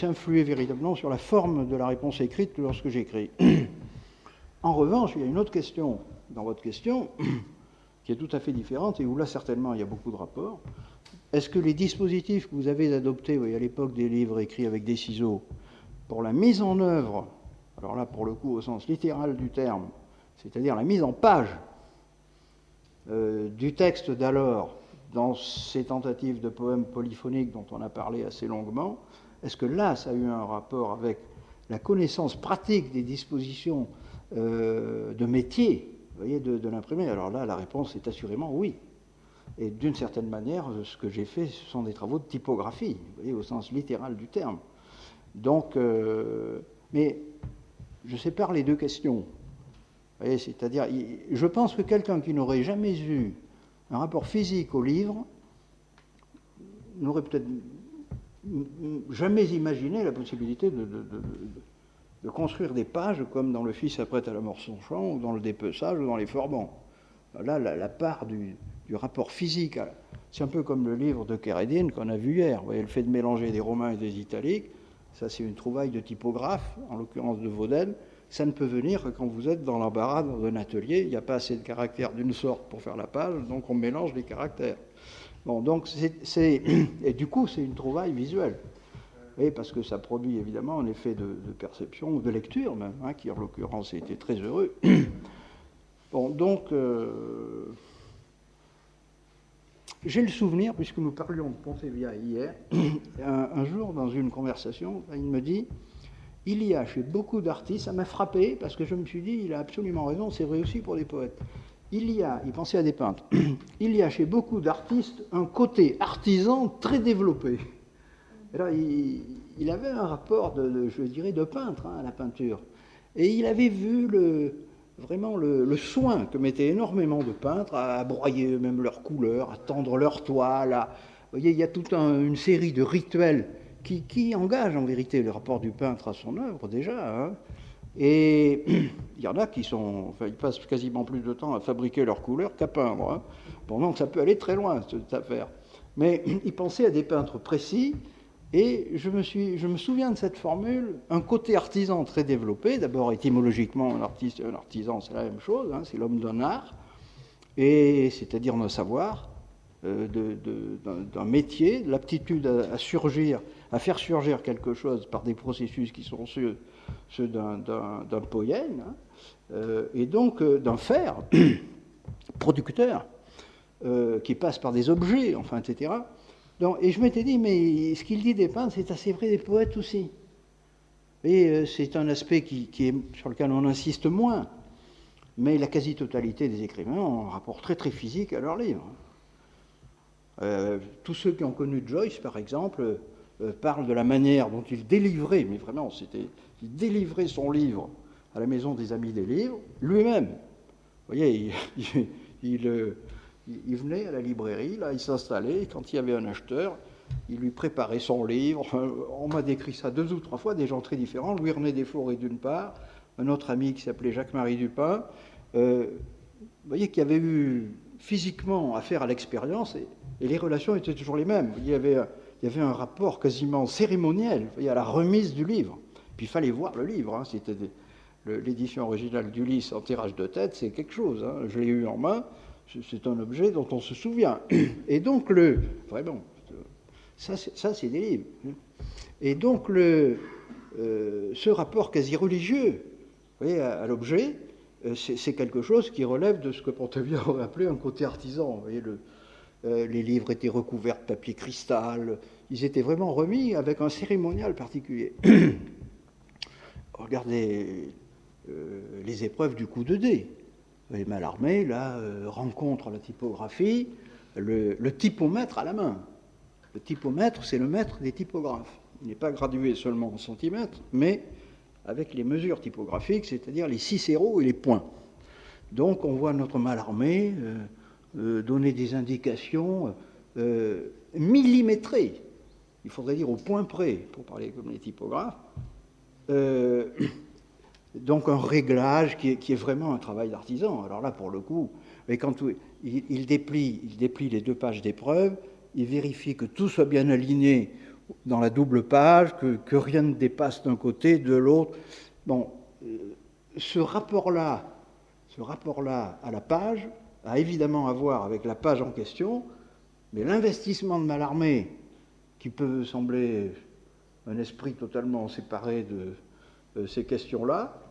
influer véritablement sur la forme de la réponse écrite lorsque j'écris. En revanche, il y a une autre question dans votre question qui est tout à fait différente et où là, certainement, il y a beaucoup de rapports. Est-ce que les dispositifs que vous avez adoptés, à l'époque des livres écrits avec des ciseaux, pour la mise en œuvre, alors là, pour le coup, au sens littéral du terme, c'est-à-dire la mise en page du texte d'alors dans ces tentatives de poèmes polyphoniques dont on a parlé assez longuement, est-ce que là, ça a eu un rapport avec la connaissance pratique des dispositions de métier, vous voyez, de l'imprimé? Alors là, la réponse est assurément oui. Et d'une certaine manière, ce que j'ai fait, ce sont des travaux de typographie, vous voyez, au sens littéral du terme. Donc, mais je sépare les deux questions. Vous voyez, c'est-à-dire, je pense que quelqu'un qui n'aurait jamais eu un rapport physique au livre n'aurait peut-être jamais imaginé la possibilité de construire des pages comme dans Le Fils s'apprête à la mort son chant, ou dans Le Dépeçage, ou dans Les Forbans. Là, la part du rapport physique, c'est un peu comme le livre de Kérédine qu'on a vu hier. Vous voyez, le fait de mélanger des romains et des italiques, ça c'est une trouvaille de typographe, en l'occurrence de Vaudel. Ça ne peut venir que quand vous êtes dans l'embarras dans un atelier, il n'y a pas assez de caractères d'une sorte pour faire la page, donc on mélange les caractères. Bon, donc et du coup, c'est une trouvaille visuelle. Et parce que ça produit évidemment un effet de perception, ou de lecture même, hein, qui en l'occurrence était très heureux. Bon, donc, j'ai le souvenir, puisque nous parlions de Pontevia hier, un jour dans une conversation, il me dit: il y a chez beaucoup d'artistes, ça m'a frappé parce que je me suis dit, il a absolument raison, c'est vrai aussi pour les poètes. Il pensait à des peintres, il y a chez beaucoup d'artistes un côté artisan très développé. Et là, il avait un rapport, je dirais, de peintre à la peinture. Et il avait vu vraiment le soin que mettaient énormément de peintres à broyer eux-mêmes leurs couleurs, à tendre leurs toiles. Vous voyez, il y a toute une série de rituels qui engage en vérité le rapport du peintre à son œuvre déjà. Hein. Et il y en a ils passent quasiment plus de temps à fabriquer leurs couleurs qu'à peindre. Hein. Bon, donc ça peut aller très loin, cette affaire. Mais il pensait à des peintres précis, et je me souviens de cette formule, un côté artisan très développé. D'abord, étymologiquement, un artiste et un artisan, c'est la même chose, hein, c'est l'homme d'un art, et c'est-à-dire d'un savoir, d'un métier, de l'aptitude à faire surgir quelque chose par des processus qui sont ceux d'un poème, hein, et donc d'un faire producteur, qui passe par des objets, enfin, etc. Donc, et je m'étais dit, mais ce qu'il dit des peintres, c'est assez vrai des poètes aussi. Et c'est un aspect sur lequel on insiste moins, mais la quasi-totalité des écrivains ont un rapport très très physique à leurs livres. Tous ceux qui ont connu Joyce, par exemple, parlent de la manière dont il délivrait, mais vraiment, il délivrait son livre à la Maison des Amis des Livres, lui-même. Vous voyez, il venait à la librairie, là, il s'installait, et quand il y avait un acheteur, il lui préparait son livre. On m'a décrit ça 2 ou 3 fois, des gens très différents. Louis-René Desforêts d'une part, un autre ami qui s'appelait Jacques-Marie Dupin. Vous voyez qu'il y avait eu physiquement affaire à l'expérience, et les relations étaient toujours les mêmes. Il y avait un rapport quasiment cérémoniel, vous voyez, à la remise du livre. Puis il fallait voir le livre. Hein. C'était l'édition originale d'Ulysse en tirage de tête, c'est quelque chose. Hein. Je l'ai eu en main. C'est un objet dont on se souvient. Et donc, vraiment, ça c'est des livres. Et donc, ce rapport quasi religieux, vous voyez, à l'objet, c'est quelque chose qui relève de ce que Pontevia aurait appelé un côté artisan. Vous voyez, les livres étaient recouverts de papier cristal, ils étaient vraiment remis avec un cérémonial particulier. Regardez les épreuves du coup de dé. Et Mallarmé, là, rencontre la typographie, le typomètre à la main. Le typomètre, c'est le maître des typographes. Il n'est pas gradué seulement en centimètres, mais avec les mesures typographiques, c'est-à-dire les cicéros et les points. Donc on voit notre Mallarmé donner des indications millimétrées, il faudrait dire au point près, pour parler comme les typographes. Donc un réglage qui est vraiment un travail d'artisan. Alors là, pour le coup, mais quand il déplie les 2 pages d'épreuve, il vérifie que tout soit bien aligné dans la double page, que rien ne dépasse d'un côté, de l'autre. Bon, ce rapport-là à la page a évidemment à voir avec la page en question, mais l'investissement de Mallarmé, qui peut sembler un esprit totalement séparé de ces questions-là,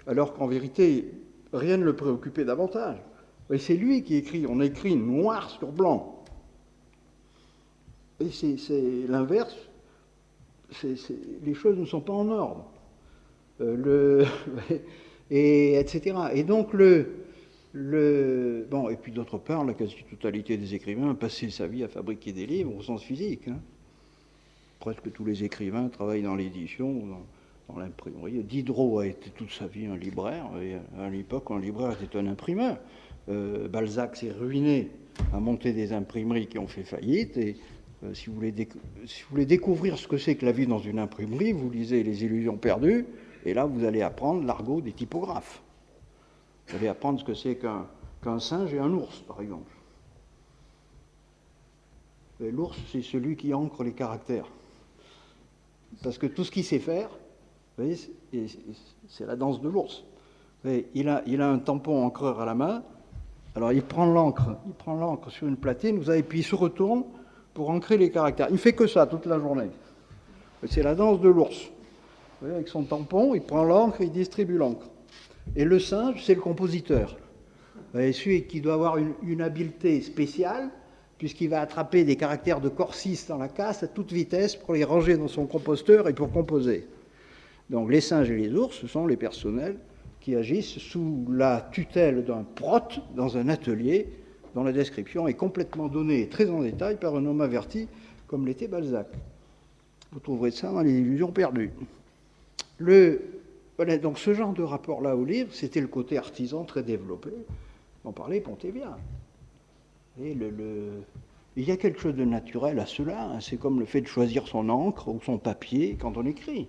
alors qu'en vérité, rien ne le préoccupait davantage. Et c'est lui qui écrit, on écrit noir sur blanc. Et c'est l'inverse, les choses ne sont pas en ordre. Etc. Et donc, bon, et puis d'autre part, la quasi-totalité des écrivains a passé sa vie à fabriquer des livres au sens physique. Hein. Presque tous les écrivains travaillent dans l'édition, dans l'imprimerie. Diderot a été toute sa vie un libraire, et à l'époque, un libraire était un imprimeur. Balzac s'est ruiné à monter des imprimeries qui ont fait faillite, et si vous voulez découvrir ce que c'est que la vie dans une imprimerie, vous lisez Les Illusions perdues, et là, vous allez apprendre l'argot des typographes. Vous allez apprendre ce que c'est qu'un singe et un ours, par exemple. Et l'ours, c'est celui qui ancre les caractères. Parce que tout ce qu'il sait faire, vous voyez, c'est la danse de l'ours. Il a un tampon encreur à la main, alors il prend l'encre sur une platine, et puis il se retourne pour ancrer les caractères. Il ne fait que ça toute la journée. C'est la danse de l'ours. Vous voyez, avec son tampon, il prend l'encre, il distribue l'encre. Et le singe, c'est le compositeur. Vous voyez, celui qui doit avoir une habileté spéciale, puisqu'il va attraper des caractères de Corsis dans la casse à toute vitesse pour les ranger dans son composteur et pour composer. Donc les singes et les ours, ce sont les personnels qui agissent sous la tutelle d'un prote dans un atelier dont la description est complètement donnée très en détail par un homme averti comme l'était Balzac. Vous trouverez ça dans Les Illusions perdues. Voilà, donc ce genre de rapport-là au livre, c'était le côté artisan très développé dont parlait Pontévia. Et il y a quelque chose de naturel à cela, hein. C'est comme le fait de choisir son encre ou son papier quand on écrit.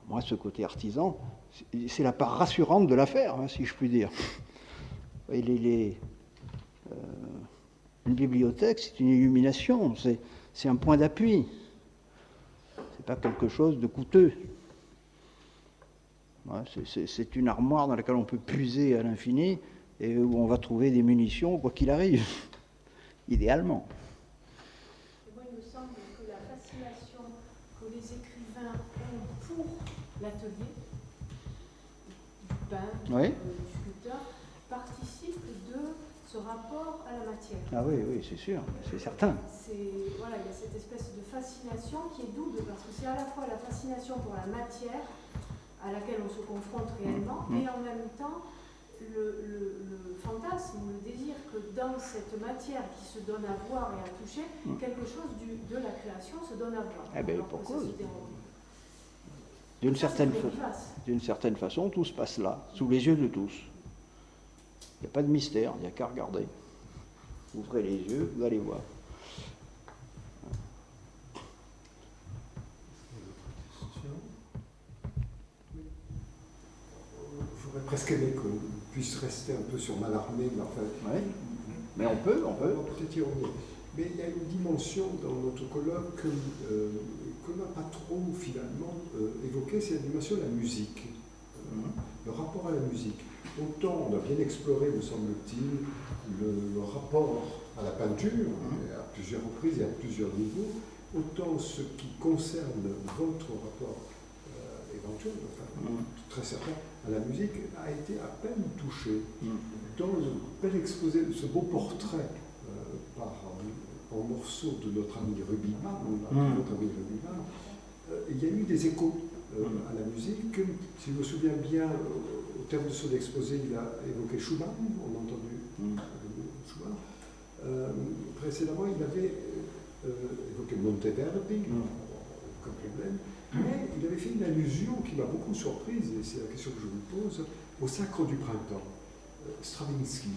Moi, ce côté artisan, c'est la part rassurante de l'affaire, hein, si je puis dire. Une bibliothèque, c'est une illumination, c'est un point d'appui. C'est pas quelque chose de coûteux. Ouais, c'est une armoire dans laquelle on peut puiser à l'infini et où on va trouver des munitions, quoi qu'il arrive, idéalement. Moi, il me semble que la fascination que les écrivains ont pour l'atelier, du peintre, oui. Du sculpteur, participe de ce rapport à la matière. Ah oui, c'est sûr, c'est certain. Voilà, il y a cette espèce de fascination qui est double, parce que c'est à la fois la fascination pour la matière, à laquelle on se confronte réellement, et en même temps le fantasme, le désir que dans cette matière qui se donne à voir et à toucher, quelque chose de la création se donne à voir. Eh bien, pourquoi ? D'une certaine façon, tout se passe là, sous les yeux de tous. Il n'y a pas de mystère, il n'y a qu'à regarder. Ouvrez les yeux, vous allez voir. J'aurais presque aimé qu'on puisse rester un peu sur Mallarmé, mais enfin... Oui, mais on peut. On peut peut-être y revenir. Mais il y a une dimension dans notre colloque qu'on n'a pas trop finalement évoquée, c'est la dimension de la musique. Le rapport à la musique. Autant on a bien exploré, me semble-t-il, le rapport à la peinture, à plusieurs reprises et à plusieurs niveaux, autant ce qui concerne votre rapport éventuel, enfin, très certain, à la musique, a été à peine touché. Dans le bel exposé de ce beau portrait en morceaux de notre ami Rubinman, il y a eu des échos à la musique. Si je me souviens bien, au terme de son exposé, il a évoqué Schumann, on a entendu Schumann. Précédemment, il avait évoqué Monteverdi, aucun problème, mais il avait fait une allusion qui m'a beaucoup surprise, et c'est la question que je vous pose, au Sacre du printemps, Stravinsky.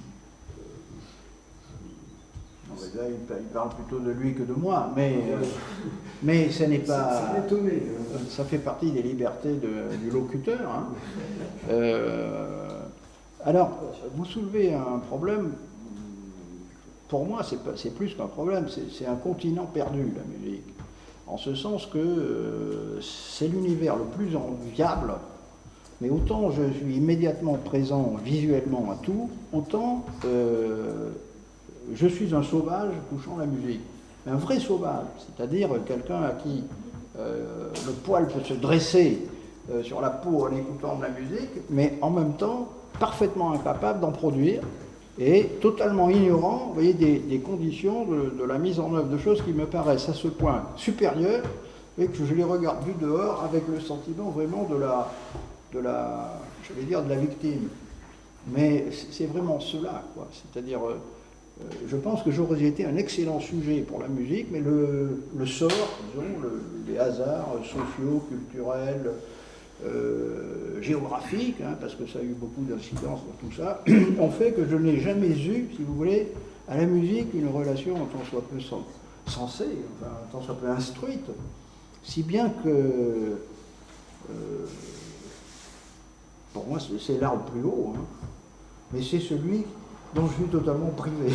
Là, il parle plutôt de lui que de moi, mais ce n'est pas... Ça m'a étonné. Ça fait partie des libertés du locuteur. Hein. Alors, vous soulevez un problème, pour moi, c'est plus qu'un problème, c'est un continent perdu, la musique. En ce sens que c'est l'univers le plus enviable, mais autant je suis immédiatement présent visuellement à tout, autant je suis un sauvage touchant la musique. Un vrai sauvage, c'est-à-dire quelqu'un à qui le poil peut se dresser sur la peau en écoutant de la musique, mais en même temps parfaitement incapable d'en produire et totalement ignorant, vous voyez, des conditions de la mise en œuvre de choses qui me paraissent à ce point supérieures et que je les regarde du dehors avec le sentiment vraiment de la victime. Mais c'est vraiment cela, quoi. C'est-à-dire, je pense que j'aurais été un excellent sujet pour la musique, mais le sort, disons, les hasards sociaux, culturels, géographiques, hein, parce que ça a eu beaucoup d'incidence dans tout ça, ont fait que je n'ai jamais eu, si vous voulez, à la musique une relation tant soit peu sensée, enfin, tant soit peu instruite, si bien que pour moi c'est l'art le plus haut, hein, mais c'est celui dont je suis totalement privé.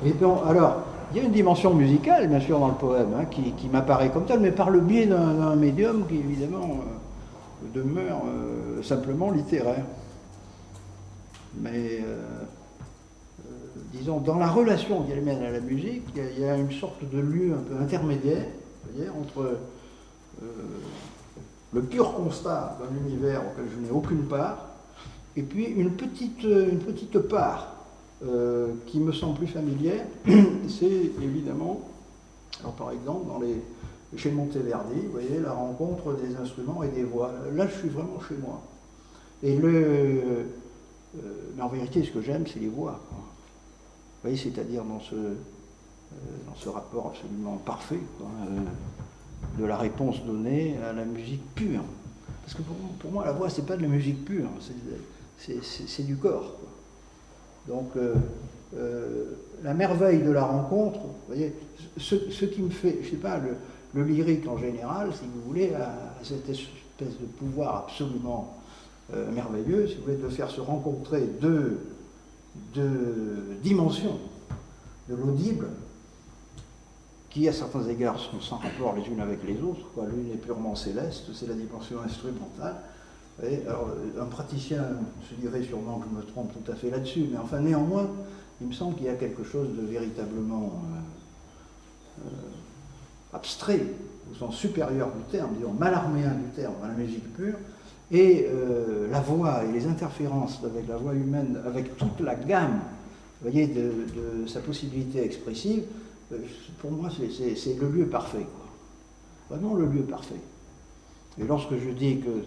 Et donc, alors, il y a une dimension musicale, bien sûr, dans le poème, hein, qui m'apparaît comme telle, mais par le biais d'un médium qui, évidemment, demeure simplement littéraire. Mais, disons, dans la relation qu'elle mène à la musique, il y a une sorte de lieu un peu intermédiaire, vous voyez, entre le pur constat d'un univers auquel je n'ai aucune part, et puis une petite part qui me semble plus familière, c'est évidemment, alors par exemple, chez Monteverdi, vous voyez, la rencontre des instruments et des voix. Là, je suis vraiment chez moi. Et mais en vérité, ce que j'aime, c'est les voix, quoi. Vous voyez, c'est-à-dire dans ce rapport absolument parfait, quoi, de la réponse donnée à la musique pure. Parce que pour moi, la voix, c'est pas de la musique pure, c'est du corps, quoi. Donc, la merveille de la rencontre, vous voyez, ce qui me fait, je sais pas, le lyrique en général, si vous voulez, a cette espèce de pouvoir absolument merveilleux, si vous voulez, de faire se rencontrer deux dimensions de l'audible, qui à certains égards sont sans rapport les unes avec les autres, quoi. L'une est purement céleste, c'est la dimension instrumentale. Et alors, un praticien se dirait sûrement que je me trompe tout à fait là-dessus, mais enfin néanmoins, il me semble qu'il y a quelque chose de véritablement abstrait, au sens supérieur du terme, disons malarméen du terme, à la musique pure, et la voix et les interférences avec la voix humaine, avec toute la gamme, vous voyez, de sa possibilité expressive, pour moi c'est le lieu parfait, quoi. Vraiment le lieu parfait. Et lorsque je dis que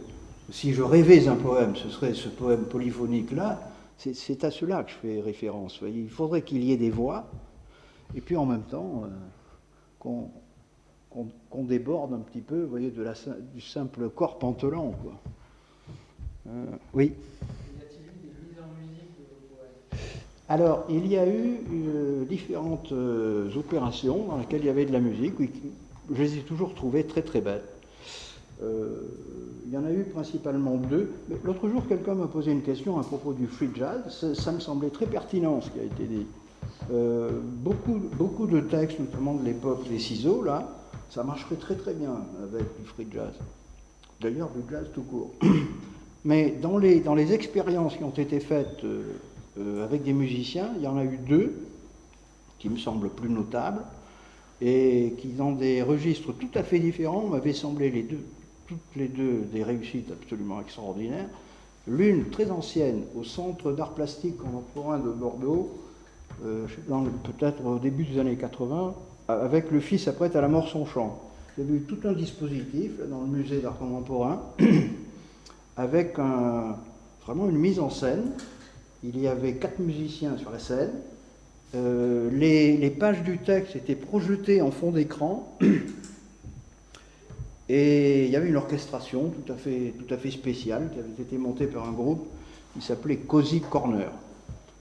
si je rêvais un poème, ce serait ce poème polyphonique-là, c'est à cela que je fais référence. Vous voyez, il faudrait qu'il y ait des voix, et puis en même temps qu'on déborde un petit peu, vous voyez, du simple corps pantelant, quoi. Oui. Y a-t-il eu des mises en musique de vos poèmes? Alors, il y a eu différentes opérations dans lesquelles il y avait de la musique. Oui, je les ai toujours trouvées très très belles. Il y en a eu principalement deux. L'autre jour, quelqu'un m'a posé une question à propos du free jazz. Ça me semblait très pertinent ce qui a été dit. Beaucoup de textes, notamment de l'époque des ciseaux, là, ça marcherait très très bien avec du free jazz. D'ailleurs, du jazz tout court. Mais dans les expériences qui ont été faites avec des musiciens, il y en a eu deux qui me semblent plus notables et qui, dans des registres tout à fait différents, m'avaient semblé toutes les deux des réussites absolument extraordinaires. L'une très ancienne au Centre d'art plastique contemporain de Bordeaux, peut-être au début des années 80, avec Le Fils apprête à la mort son chant. J'ai vu tout un dispositif là, dans le musée d'art contemporain avec vraiment une mise en scène. Il y avait 4 musiciens sur la scène. Les pages du texte étaient projetées en fond d'écran. Et il y avait une orchestration tout à fait spéciale qui avait été montée par un groupe qui s'appelait Cozy Corner,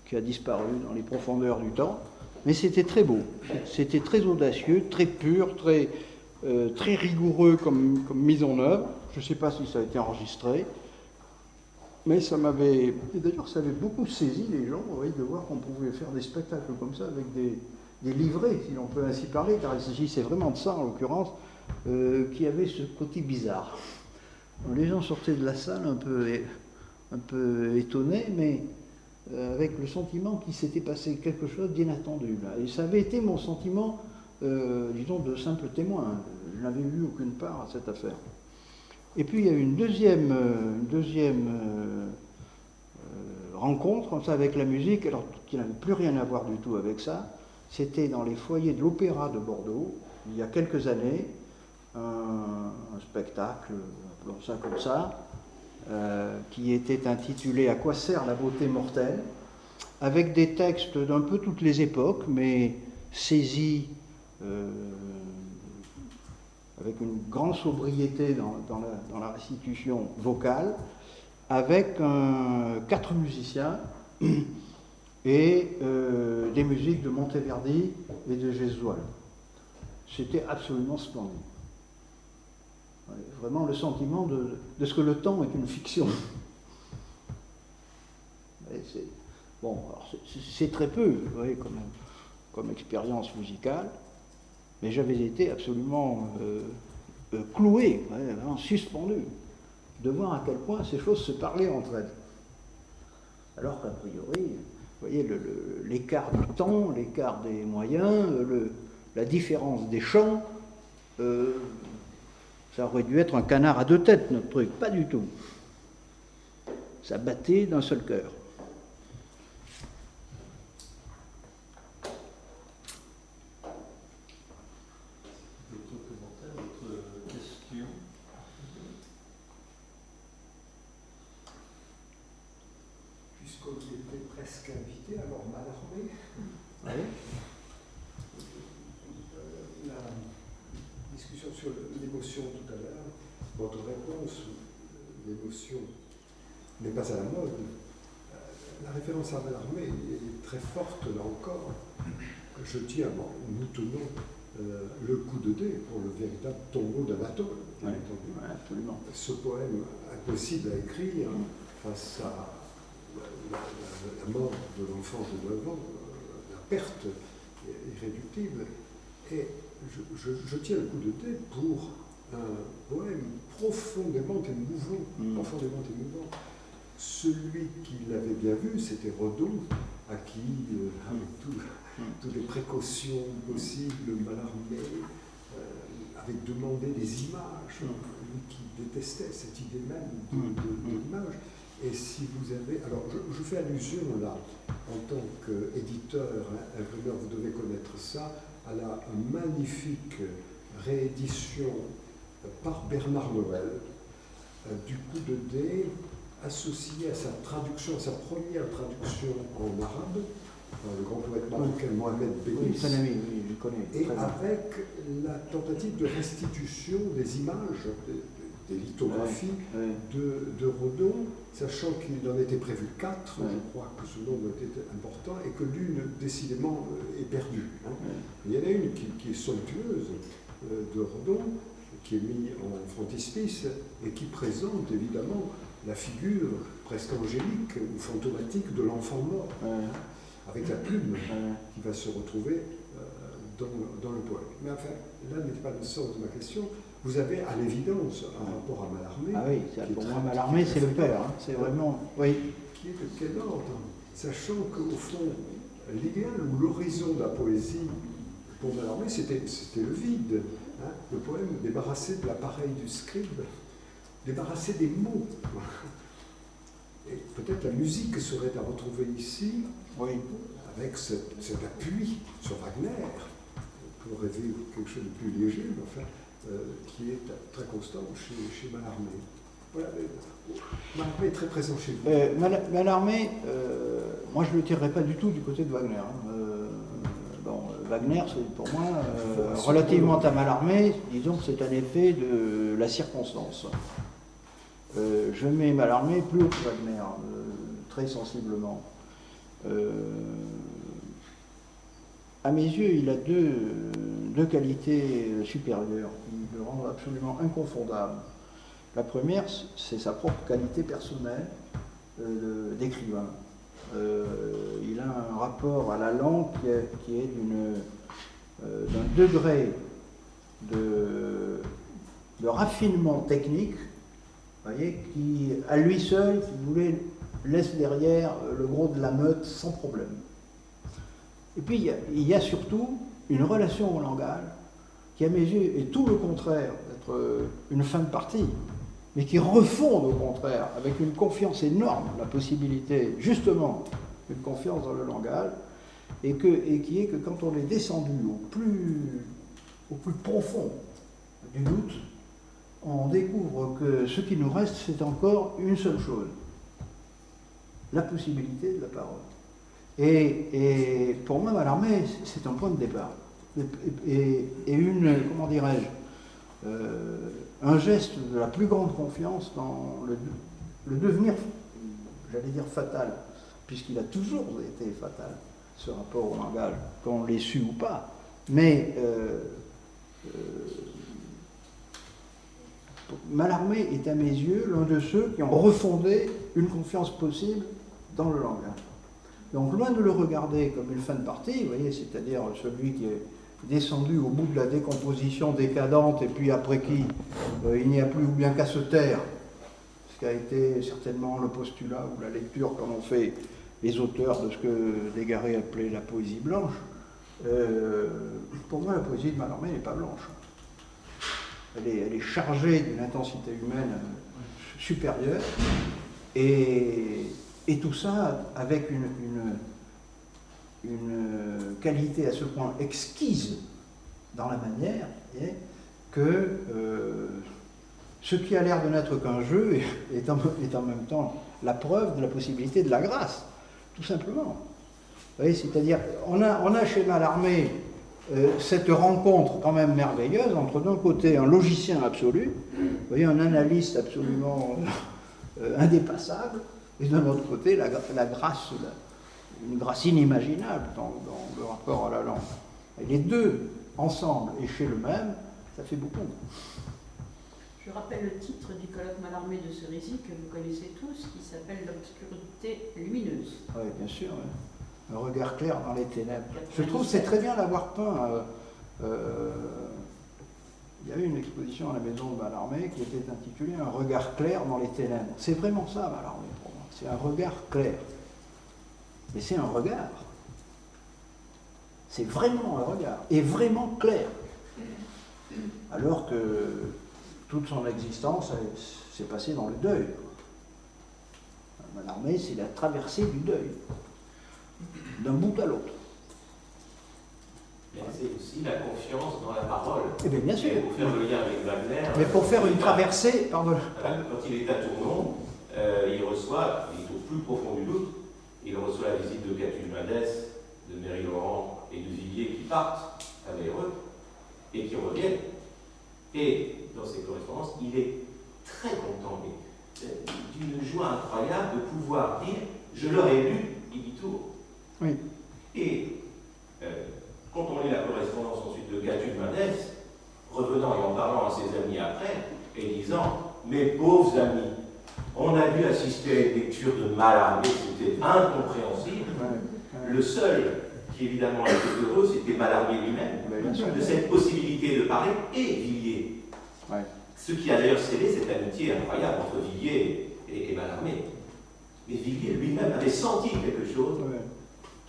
qui a disparu dans les profondeurs du temps. Mais c'était très beau, c'était très audacieux, très pur, très rigoureux comme mise en œuvre. Je ne sais pas si ça a été enregistré, mais ça m'avait... Et d'ailleurs, ça avait beaucoup saisi les gens, oui, de voir qu'on pouvait faire des spectacles comme ça avec des livrets, si l'on peut ainsi parler, car il s'agissait vraiment de ça en l'occurrence, qui avait ce côté bizarre. Les gens sortaient de la salle un peu étonnés, mais avec le sentiment qu'il s'était passé quelque chose d'inattendu. Et ça avait été mon sentiment, disons, de simple témoin. Je n'avais vu aucune part à cette affaire. Et puis il y a eu une deuxième rencontre comme ça avec la musique, alors qui n'avait plus rien à voir du tout avec ça. C'était dans les foyers de l'Opéra de Bordeaux, il y a quelques années, un spectacle, appelons ça comme ça, qui était intitulé « À quoi sert la beauté mortelle ?», avec des textes d'un peu toutes les époques, mais saisis avec une grande sobriété dans la restitution vocale, avec 4 musiciens et des musiques de Monteverdi et de Gesualdo. C'était absolument splendide. Vraiment le sentiment de ce que le temps est une fiction. Bon, c'est très peu, vous voyez, comme expérience musicale, mais j'avais été absolument cloué, vraiment suspendu, de voir à quel point ces choses se parlaient entre elles. Alors qu'a priori, vous voyez, l'écart du temps, l'écart des moyens, la différence des chants, ça aurait dû être un canard à 2 têtes, notre truc. Pas du tout. Ça battait d'un seul cœur. D'autres commentaires, d'autres questions? Puisqu'on y était presque invité, alors Mallarmé. Oui. La discussion sur l'émotion tout à l'heure, votre réponse, l'émotion n'est pas à la mode. La référence à Mallarmé est très forte là encore. Je tiens, nous tenons le coup de dé pour le véritable tombeau d'Anatole. Oui, absolument. Ce poème impossible à écrire face à la mort de l'enfant de 9 ans, la perte irréductible, et je tiens le coup de dé pour un poème profondément émouvant, Celui qui l'avait bien vu, c'était Redon, à qui, avec toutes les précautions possibles, Mallarmé avait demandé des images, lui qui détestait cette idée même d'image. Et si vous avez... Alors, je fais allusion là, en tant qu'éditeur, imprimeur, vous devez connaître ça, à la magnifique réédition par Bernard Noël du coup de dé, associé à sa traduction, à sa première traduction en arabe, le grand poète marocain Mohamed Bénis, Oui, je connais. et avec la tentative de restitution des images, des lithographies de Redon, sachant qu'il en était prévu 4, je crois que ce nombre était important, et que l'une, décidément, est perdue. Il y en a une qui est somptueuse, de Redon, qui est mise en frontispice, et qui présente, évidemment, la figure presque angélique ou fantomatique de l'enfant mort, avec la plume qui va se retrouver dans le poème. Mais enfin, là n'était pas le sens de ma question. Vous avez à l'évidence un rapport à Mallarmé. Ah oui, pour moi, Mallarmé, c'est le père. C'est vraiment... Oui. Qui est de quel ordre? Sachant qu'au fond, l'idéal ou l'horizon de la poésie, pour Mallarmé, c'était le vide. Le poème débarrassé de l'appareil du scribe, débarrassé des mots. Et peut-être la musique serait à retrouver ici, avec cet appui sur Wagner, pour rêver quelque chose de plus léger, mais enfin, qui est très constant chez Mallarmé. Voilà, Mallarmé est très présent chez vous. Mallarmé, moi je ne le tirerai pas du tout du côté de Wagner. Wagner, c'est pour moi, relativement à Mallarmé, disons que c'est un effet de la circonstance. Je mets Mallarmé plus haut que Wagner, très sensiblement. À mes yeux, il a deux qualités supérieures qui le rendent absolument inconfondable. La première, c'est sa propre qualité personnelle d'écrivain. Il a un rapport à la langue qui est d'un degré de raffinement technique, voyez, qui, à lui seul, si vous voulez, laisse derrière le gros de la meute sans problème. Et puis, il y a surtout une relation au langage qui, à mes yeux, est tout le contraire d'être une fin de partie, mais qui refonde au contraire, avec une confiance énorme, la possibilité, justement, une confiance dans le langage, et qui est que quand on est descendu au plus profond du doute, on découvre que ce qui nous reste, c'est encore une seule chose, la possibilité de la parole. Et pour moi, Mallarmé, c'est un point de départ. Et une, comment dirais-je, un geste de la plus grande confiance dans le devenir, j'allais dire fatal, puisqu'il a toujours été fatal, ce rapport au langage, qu'on l'ait su ou pas. Mais Mallarmé est à mes yeux l'un de ceux qui ont refondé une confiance possible dans le langage. Donc loin de le regarder comme une fin de partie, vous voyez, c'est-à-dire celui qui est descendu au bout de la décomposition décadente et puis après qui il n'y a plus ou bien qu'à se taire, ce qui a été certainement le postulat ou la lecture qu'en ont fait les auteurs de ce que Desgaret appelait la poésie blanche. Pour moi, la poésie de Mallarmé n'est pas blanche. Elle est chargée d'une intensité humaine supérieure et tout ça avec une qualité à ce point exquise dans la manière que ce qui a l'air de n'être qu'un jeu est en même temps la preuve de la possibilité de la grâce, tout simplement. Vous voyez, c'est-à-dire, on a chez Mallarmé cette rencontre quand même merveilleuse entre d'un côté un logicien absolu, vous voyez, un analyste absolument indépassable, et d'un autre côté la grâce, une grâce inimaginable dans le rapport à la langue. Et les deux ensemble et chez le même, ça fait beaucoup. Je rappelle le titre du colloque Mallarmé de Cerisy que vous connaissez tous, qui s'appelle L'obscurité lumineuse. Oui, bien sûr. Oui. Un regard clair dans les ténèbres. Je trouve que c'est très bien d'avoir peint. Il y a eu une exposition à la maison de Mallarmé qui était intitulée Un regard clair dans les ténèbres. C'est vraiment ça, Mallarmé, pour moi. C'est un regard clair. Mais c'est un regard. C'est vraiment un regard. Et vraiment clair. Alors que toute son existence s'est passée dans le deuil. Mallarmé, c'est la traversée du deuil. D'un bout à l'autre. Mais c'est aussi la confiance dans la parole. Eh bien sûr. Et pour faire le lien avec Wagner. Mais pour faire une traversée, pardon. Quand il est à Tournon, il reçoit, il est au plus profond du doute, il reçoit la visite de Catulle Mendès, de Méry Laurent et de Villiers qui partent à Bayreuth et qui reviennent. Et dans ses correspondances, il est très content, mais d'une joie incroyable de pouvoir dire je leur ai lu Ibitour. Oui. Et quand on lit la correspondance ensuite de Catulle Mendès, revenant et en parlant à ses amis après, et disant mes pauvres amis, on a dû assister à une lecture de Mallarmé, c'était incompréhensible. Le seul qui évidemment était heureux, c'était Mallarmé lui-même, de cette possibilité de parler, et Villiers. Ouais. Ce qui a d'ailleurs scellé cette amitié incroyable entre Villiers et Mallarmé. Mais Villiers lui-même avait senti quelque chose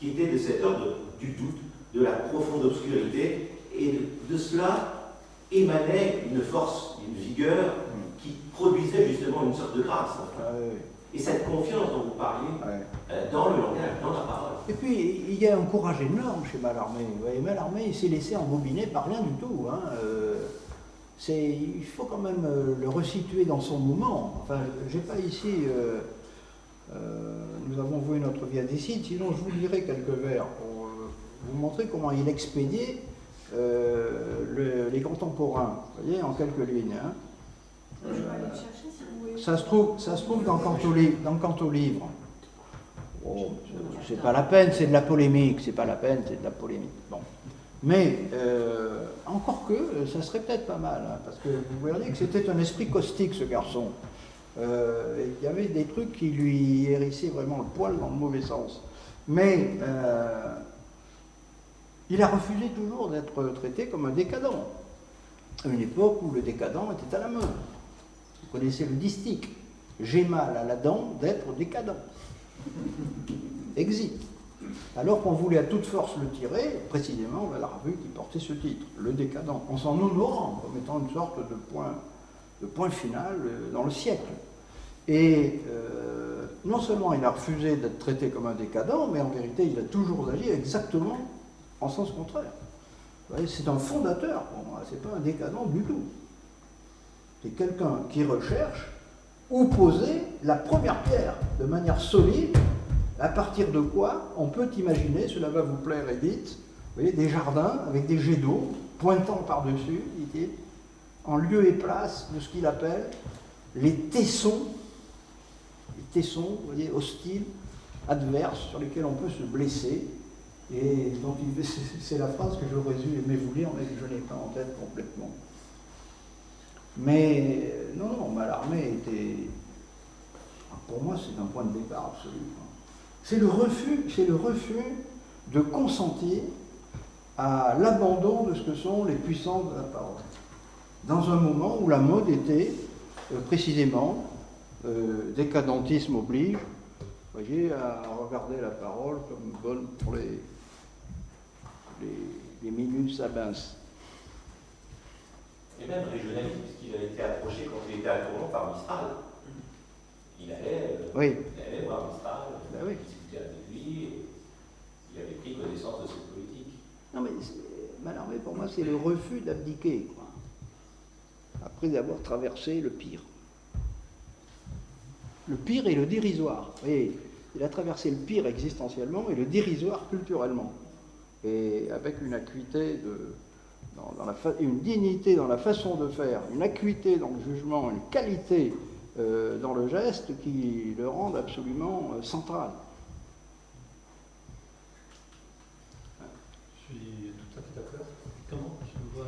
qui était de cet ordre du doute, de la profonde obscurité, et de cela émanait une force, une vigueur qui produisait justement une sorte de grâce. Enfin. Et cette confiance dont vous parliez dans le langage, dans la parole. Et puis, il y a un courage énorme chez Mallarmé. Mallarmé, il s'est laissé embobiner par rien du tout. Hein. il faut quand même le resituer dans son moment. Enfin, j'ai pas ici... nous avons voué notre vie à des sites, sinon je vous lirai quelques vers pour vous montrer comment il expédiait les contemporains, vous voyez, en quelques lignes. Hein. Je vais aller le chercher si vous voulez. Ça se trouve dans Quant au livre. Oh, c'est pas la peine, c'est de la polémique, c'est pas la peine, c'est de la polémique. Bon. Mais, encore que, ça serait peut-être pas mal, hein, parce que vous voyez que c'était un esprit caustique, ce garçon. Il y avait des trucs qui lui hérissaient vraiment le poil dans le mauvais sens. Mais il a refusé toujours d'être traité comme un décadent. À une époque où le décadent était à la main. Vous connaissez le distique. J'ai mal à la dent d'être décadent. Exit. Alors qu'on voulait à toute force le tirer, précisément la revue qui portait ce titre, le décadent, en s'en honorant comme étant une sorte de point final dans le siècle. Et non seulement il a refusé d'être traité comme un décadent, mais en vérité il a toujours agi exactement en sens contraire. Vous voyez, c'est un fondateur pour moi, c'est pas un décadent du tout. C'est quelqu'un qui recherche où poser la première pierre de manière solide, à partir de quoi on peut imaginer, cela va vous plaire Edith, vous voyez, des jardins avec des jets d'eau pointant par-dessus, dit-il, en lieu et place de ce qu'il appelle les tessons, vous voyez, hostiles, adverses, sur lesquels on peut se blesser. Et donc c'est la phrase que j'aurais dû aimer vous lire, mais que je n'ai pas en tête complètement. Mais non, Mallarmé était, pour moi, c'est un point de départ absolu. C'est le refus de consentir à l'abandon de ce que sont les puissances de la parole. Dans un moment où la mode était précisément décadentisme oblige, vous voyez, à regarder la parole comme bonne pour les minus abinces. Et même régionalisme, puisqu'il a été approché quand il était à Toulon par Mistral. Il allait voir Mistral, il discutait avec lui, et il avait pris connaissance de cette politique. Non mais Mallarmé, pour moi, c'est le refus d'abdiquer, quoi, après avoir traversé le pire. Le pire et le dérisoire. Vous voyez, il a traversé le pire existentiellement et le dérisoire culturellement. Et avec une acuité, une dignité dans la façon de faire, une acuité dans le jugement, une qualité dans le geste qui le rendent absolument central. Je suis tout à fait d'accord. Comment tu vois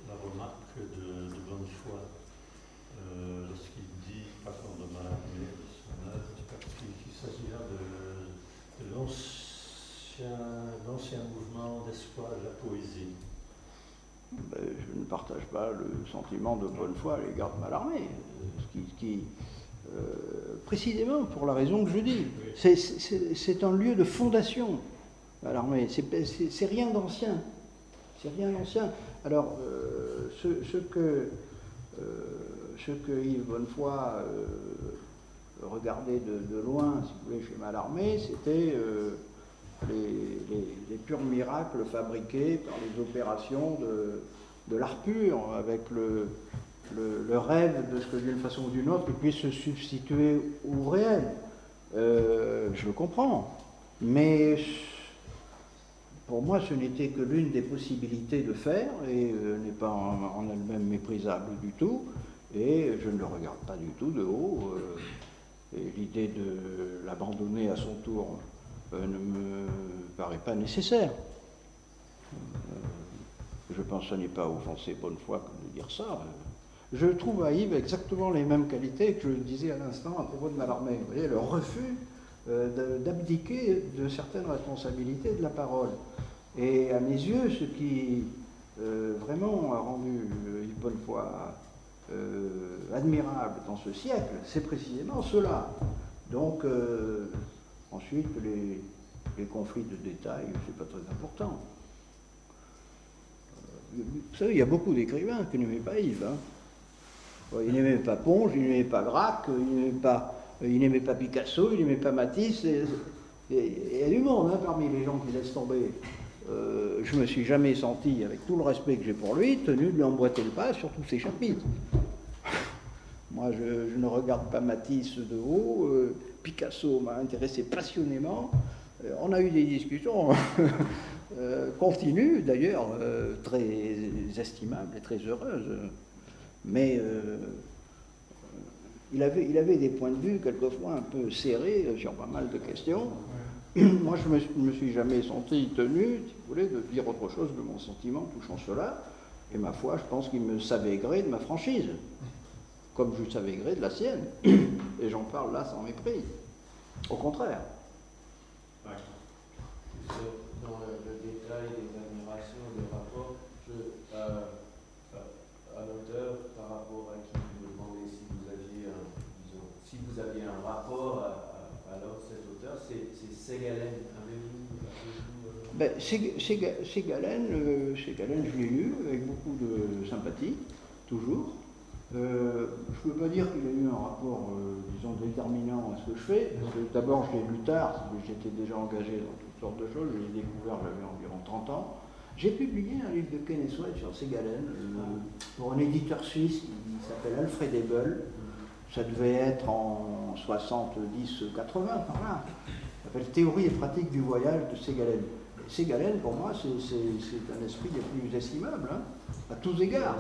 la remarque de Bonnefoy lorsqu'il dit, par contre de Mallarmé, de son œuvre, qu'il s'agit là de l'ancien mouvement d'espoir de la poésie? Je ne partage pas le sentiment de Bonnefoy à l'égard de Mallarmé, précisément pour la raison que je dis. C'est un lieu de fondation, Mallarmé, c'est rien d'ancien. C'est rien d'ancien. Alors, ce que Yves Bonnefoy regardait de loin, si vous voulez, chez Mallarmé, c'était les purs miracles fabriqués par les opérations de l'art pur, avec le rêve de ce que d'une façon ou d'une autre il puisse se substituer au réel. Je le comprends, mais pour moi ce n'était que l'une des possibilités de faire, et n'est pas en elle-même méprisable du tout, et je ne le regarde pas du tout de haut, et l'idée de l'abandonner à son tour ne me paraît pas nécessaire. Je pense que ce n'est pas offenser Bonnefoy que de dire ça. Je trouve à Yves exactement les mêmes qualités que je disais à l'instant à propos de Mallarmé. Vous voyez, le refus d'abdiquer de certaines responsabilités de la parole. Et à mes yeux, ce qui vraiment a rendu Yves Bonnefoy admirable dans ce siècle, c'est précisément cela. Donc, ensuite, les conflits de détail, c'est pas très important. Vous savez, il y a beaucoup d'écrivains qui n'aimaient pas Yves. Il n'aimait pas Ponge, il n'aimait pas Braque, il n'aimait pas Picasso, il n'aimait pas Matisse. Il y a du monde parmi les gens qui laissent tomber. je me suis jamais senti, avec tout le respect que j'ai pour lui, tenu de lui emboîter le pas sur tous ses chapitres. Moi, je ne regarde pas Matisse de haut. Picasso m'a intéressé passionnément. On a eu des discussions continues, d'ailleurs, très estimables et très heureuses. Mais il avait des points de vue quelquefois un peu serrés sur pas mal de questions. Moi, je ne me suis jamais senti tenu, si vous voulez, de dire autre chose de mon sentiment touchant cela. Et ma foi, je pense qu'il me savait gré de ma franchise, comme je savais gré de la sienne. Et j'en parle là sans mépris. Au contraire. Dans le détail des admirations, des rapports, un auteur, par rapport à qui vous me demandez si vous aviez un rapport alors cet auteur, c'est Ségalen. Ségalen, je l'ai lu avec beaucoup de sympathie, toujours. Je ne peux pas dire qu'il a eu un rapport, disons, déterminant à ce que je fais, parce que d'abord je l'ai lu tard, j'étais déjà engagé dans toutes sortes de choses, je l'ai découvert, j'avais environ 30 ans. J'ai publié un livre de Kenneth White sur Ségalen, pour un éditeur suisse qui s'appelle Alfred Ebel. Ça devait être en 70-80, par là. Ça s'appelle Théorie et pratique du voyage de Ségalen. Ségalen, pour moi, c'est un esprit des plus estimables, hein, à tous égards.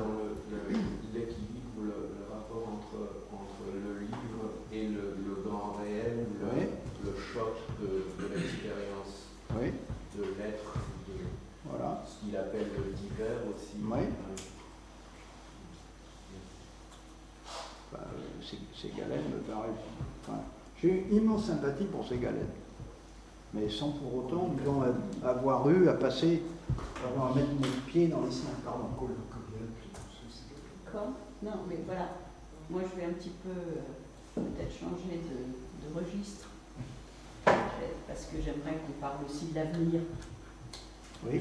L'équilibre, le rapport entre le livre et le grand réel, le choc de l'expérience, de l'être, voilà. Ce qu'il appelle le divers aussi. Ségalen me paraît... Enfin, j'ai une immense sympathie pour Ségalen, mais sans pour autant, disons, avoir eu à passer, avoir à mettre mes pieds dans les seins. Pardon. Non, mais voilà. Moi, je vais un petit peu peut-être changer de registre, parce que j'aimerais qu'on parle aussi de l'avenir. Oui.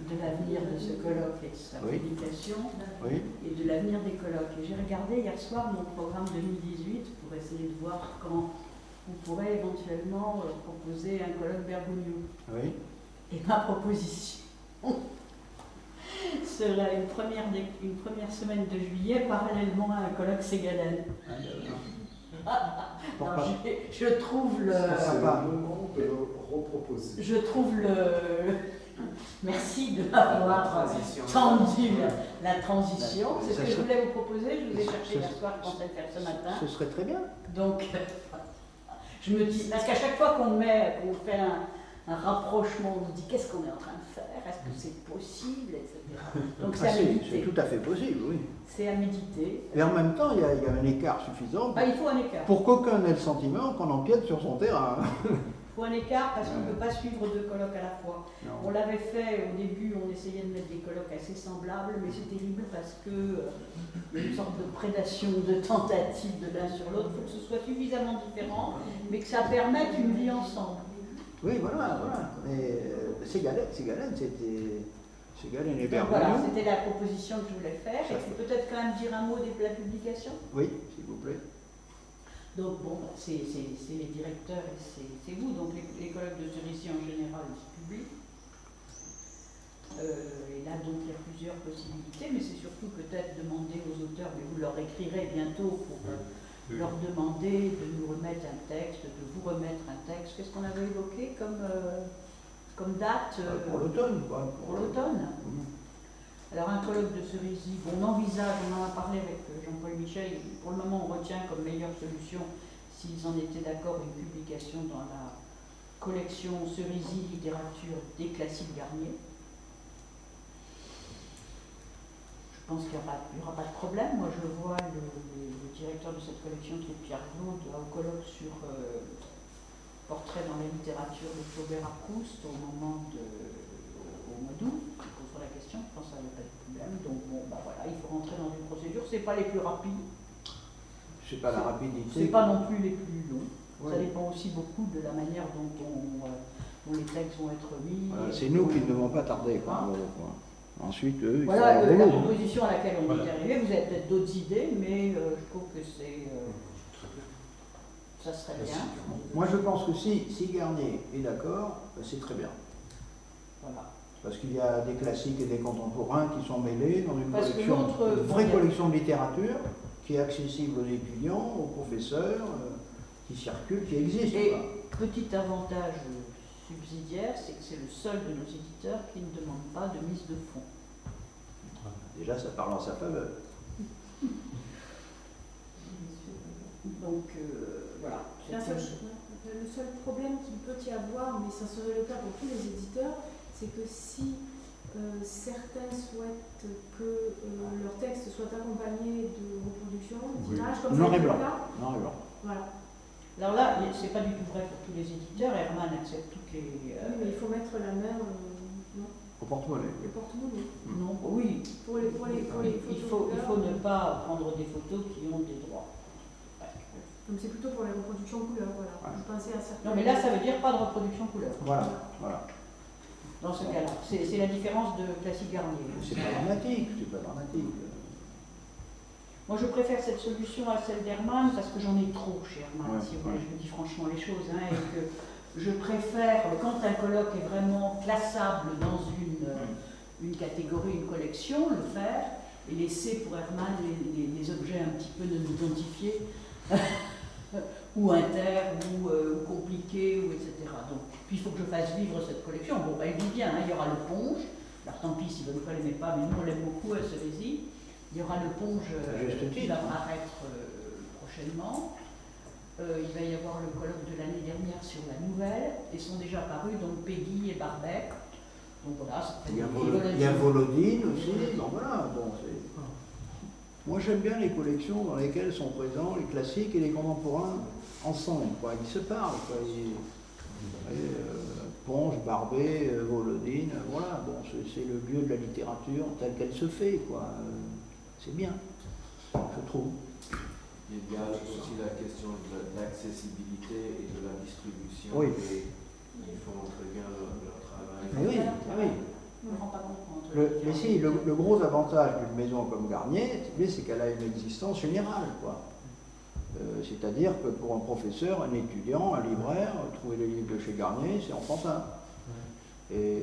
De l'avenir de ce colloque et de sa publication, et de l'avenir des colloques. Et j'ai regardé hier soir mon programme 2018 pour essayer de voir quand on pourrait éventuellement proposer un colloque Bergogneau. Oui. Et ma proposition serait une première semaine de juillet parallèlement à un colloque Ségalen. Je trouve le... Je trouve le... Merci de m'avoir tendu la transition. C'est ce que je voulais vous proposer. Je vous ai cherché hier soir, je pensais le faire ce matin. Ce serait très bien. Donc, je me dis, parce qu'à chaque fois qu'on fait un rapprochement, on se dit qu'est-ce qu'on est en train de faire, est-ce que c'est possible, etc. Donc c'est à méditer. C'est tout à fait possible, oui. C'est à méditer. Et en même temps, il y a un écart suffisant il faut un écart. Pour qu'aucun ait le sentiment qu'on empiète sur son terrain. Il faut un écart parce qu'on ne peut pas suivre deux colloques à la fois. Non. On l'avait fait au début, on essayait de mettre des colloques assez semblables, mais c'est terrible parce que y a une sorte de prédation, de tentative de l'un sur l'autre. Il faut que ce soit suffisamment différent, mais que ça permette une vie ensemble. Oui, voilà. Mais Ségalen, c'était... Ségalen et Bergogneau. Voilà, c'était la proposition que je voulais faire. Et puis peut-être quand même dire un mot de la publication. Oui, s'il vous plaît. Donc bon, c'est les directeurs et c'est vous. Donc les colloques de Cerisy en général, ils se publient. Et là donc il y a plusieurs possibilités, mais c'est surtout peut-être demander aux auteurs, mais vous leur écrirez bientôt pour leur demander de nous remettre un texte, de vous remettre un texte. Qu'est-ce qu'on avait évoqué comme date pour l'automne, quoi. Pour l'automne. Alors un colloque de Cerisy, on envisage, on en a parlé avec Jean-Paul Michel, pour le moment on retient comme meilleure solution, s'ils en étaient d'accord, une publication dans la collection Cerisy littérature des classiques Garnier. Je pense qu'il n'y aura pas de problème. Moi je vois le directeur de cette collection qui est Pierre Claude au colloque sur portrait dans la littérature de Flaubert à Proust au mois d'août. La question, je pense qu'il n'y a pas de problème. Donc bon, voilà, il faut rentrer dans une procédure. C'est pas les plus rapides. C'est pas la rapidité. C'est pas non plus les plus longs. Ouais. Ça dépend aussi beaucoup de la manière dont les textes vont être mis. Voilà, c'est nous qui ne devons pas tarder. Quoi. Ensuite, eux, voilà la proposition à laquelle on est arrivé. Vous avez peut-être d'autres idées, mais je trouve que ça serait bien. Moi, je pense que si Garnier est d'accord, c'est très bien. Voilà. Parce qu'il y a des classiques et des contemporains qui sont mêlés dans une vraie bon, collection de littérature qui est accessible aux étudiants, aux professeurs, qui circule, qui existe. Et petit avantage subsidiaire, c'est que c'est le seul de nos éditeurs qui ne demande pas de mise de fonds. Déjà, ça parle en sa faveur. Donc, voilà. Le seul problème qu'il peut y avoir, mais ça serait le cas pour tous les éditeurs, c'est que si certains souhaitent que leur texte soit accompagné de reproductions, d'images, comme Noir et c'est le blanc. cas. Noir et blanc. Voilà. Alors là, c'est pas du tout vrai pour tous les éditeurs. Herman accepte toutes les. Oui, mais il faut mettre la main Au porte-monnaie. le porte-monnaie. Non, oui. Pour les Il photos. faut ne pas prendre des photos qui ont des droits. Donc c'est plutôt pour les reproductions couleur, voilà. Ouais. Je pensais à certains. Non, mais là, ça veut dire pas de reproduction couleur. Voilà. Dans ce cas-là, c'est la différence de Classique Garnier. C'est pas dramatique, Moi, je préfère cette solution à celle d'Herman parce que j'en ai trop chez Herman, Ouais, si vous voulez, je vous dis franchement les choses, hein, et que je préfère, quand un colloque est vraiment classable dans une catégorie, une collection, le faire, et laisser pour Herman les objets un petit peu non identifiés, ou inter, ou compliqués, ou etc. Donc, puis il faut que je fasse vivre cette collection. Bon, elle dit bien, hein, il y aura le Ponge, alors tant pis si vous ne l'aimez pas, mais nous on l'aime beaucoup, elle se résille. Il y aura le Ponge qui va apparaître prochainement. Il va y avoir le colloque de l'année dernière sur la nouvelle, et sont déjà apparus donc Peggy et Barbet. Donc voilà, ça fait il y a Volodine aussi. Donc voilà, bon, moi j'aime bien les collections dans lesquelles sont présents les classiques et les contemporains ensemble. Quoi. Ils se parlent. Quoi. Ponge, Barbet, Volodine, voilà, bon, c'est le lieu de la littérature telle qu'elle se fait. Quoi. C'est bien, je trouve. Il y a aussi la question de l'accessibilité et de la distribution. Oui. Et ils font très bien leur travail. Oui, oui. Je ne me rends pas compte. Mais si, le gros avantage d'une maison comme Garnier, c'est qu'elle a une existence générale. Quoi. C'est-à-dire que pour un professeur, un étudiant, un libraire, trouver les livres de chez Garnier, c'est enfantin. Et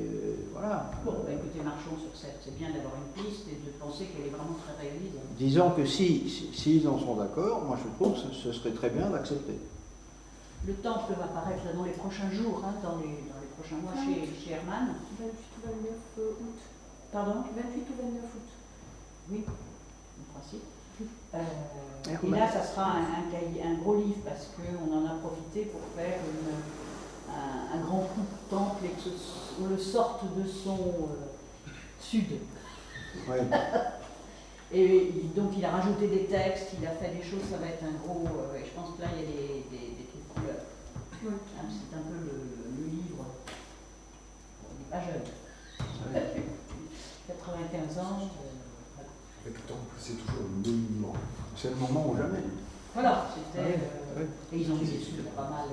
voilà. Bon, bah écoutez, marchons sur cette. C'est bien d'avoir une piste et de penser qu'elle est vraiment très réaliste. Disons que s'ils en sont d'accord, moi je trouve que ce serait très bien d'accepter. Le temple va apparaître dans les prochains jours, hein, dans les prochains mois chez Herman. 28 ou 29 août. Pardon 28 ou 29 août. Oui, en principe. Et là, ça sera un gros livre parce qu'on en a profité pour faire un grand coup de temple et qu'on le sorte de son sud. Ouais. Et donc il a rajouté des textes, il a fait des choses, ça va être un gros. Je pense que là il y a des trucs couleurs. Oui. C'est un peu le livre. Il n'est pas jeune. 95 ans. Le temple, c'est toujours le monument. C'est le moment ou jamais. Voilà, c'était. Et ils ont mis dessus pas mal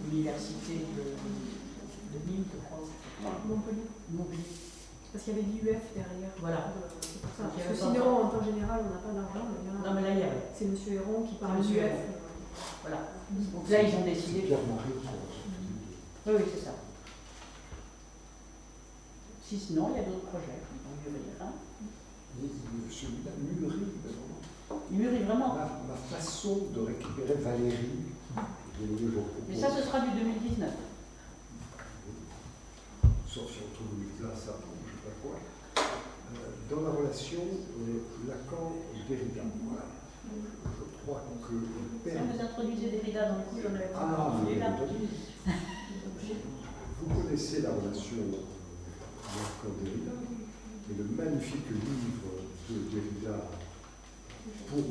l'université de Nîmes, je crois. Montpellier. Parce qu'il y avait l'UF derrière. Voilà. C'est pour ça. Parce que sinon, en temps général, on n'a pas d'argent. Non, mais là, il y avait. C'est M. Héron qui parle M. d'UF. Voilà. Donc là, ils ont décidé. Oui, c'est ça. Si sinon, il y a d'autres projets qui vont mûrir. Hein. Celui-là mûrit vraiment. Il mûrit vraiment. Ma façon de récupérer Valérie, mais ça, ce sera du 2019. Sauf si on trouve une place à je ne sais pas quoi. Dans la relation Lacan-Derrida, je crois que Si vous introduisez Derrida dans le coup, j'en avais pas vous, là. vous connaissez la relation Lacan-Derrida et le magnifique livre de Derrida pour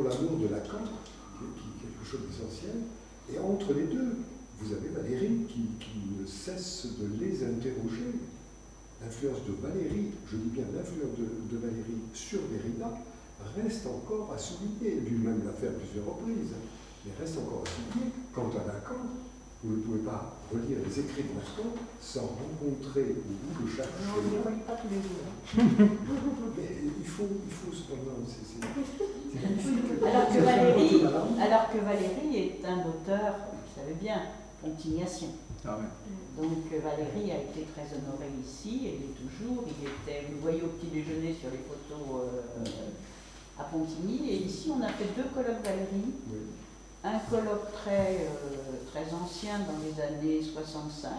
l'amour de Lacan, qui est quelque chose d'essentiel. Et entre les deux, vous avez Valérie qui ne cesse de les interroger. L'influence de Valérie, je dis bien l'influence de Valérie sur Derrida, reste encore à souligner. Lui-même l'a fait à plusieurs reprises, mais reste encore à souligner. Quant à Lacan, vous ne pouvez pas relire les écrits de Lacan sans rencontrer au bout de chaque chose. Non, on ne les relit pas tous les jours. Mais il faut cependant. Alors que Valérie est un auteur, vous savez bien, Pontignacien. Ah ouais. Donc Valérie a été très honorée ici, elle est toujours. Il était, vous le voyez au petit déjeuner sur les photos à Pontigny. Et ici, on a fait 2 colloques Valérie. Oui. Un colloque très ancien dans les années 65,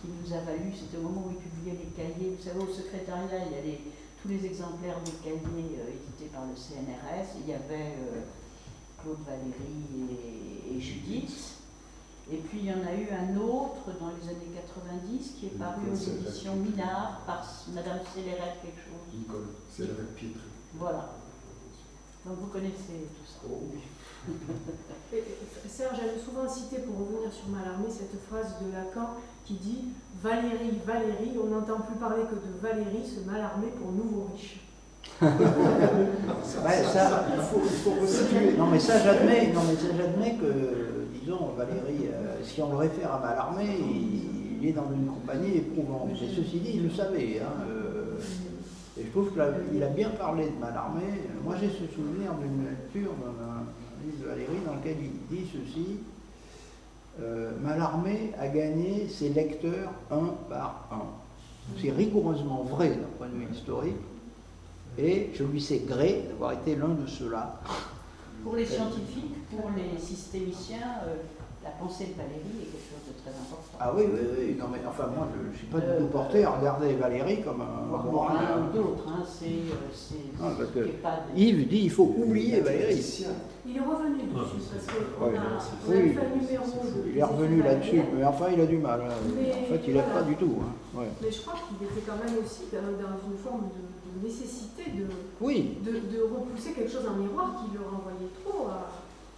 qui nous a valu, c'était au moment où il publiait les cahiers. Vous savez, au secrétariat, il y a tous les exemplaires des cahiers édités par le CNRS. Il y avait Claude Valéry et Judith. Et puis il y en a eu un autre dans les années 90 qui est paru aux éditions Minard par Madame Célérette quelque chose. Nicole Célérette Pietri. Voilà. Donc vous connaissez tout ça. Oh oui. Serge avait souvent cité, pour revenir sur Mallarmé, cette phrase de Lacan qui dit « Valérie, Valérie, on n'entend plus parler que de Valérie, ce Mallarmé pour nouveau riche ». Il faut restituer. Non mais ça j'admets que, disons, Valérie, si on le réfère à Mallarmé, il est dans une compagnie éprouvante. Mais ceci dit, il le savait. Et je trouve qu'il a bien parlé de Mallarmé. Moi j'ai ce souvenir d'une lecture d'un livre de Valérie dans lequel il dit ceci. Mallarmé a gagné ses lecteurs un par un. C'est rigoureusement vrai d'un point de vue historique. Et je lui sais gré d'avoir été l'un de ceux-là. Pour les scientifiques, pour les systémiciens, la pensée de Valérie est quelque chose de très important. Ah oui. Non, mais enfin, moi, je ne suis pas du tout porté à regarder Valérie comme un moral ou d'autres. Parce que Yves dit il faut oublier Valérie. Il est revenu dessus, parce qu'on Ouais, a oui, fait un numéro de... il est revenu là-dessus, mais enfin il a du mal. En fait, il n'aide pas du tout. Ouais. Mais je crois qu'il était quand même aussi dans une forme de nécessité de repousser quelque chose en miroir qui le renvoyait trop à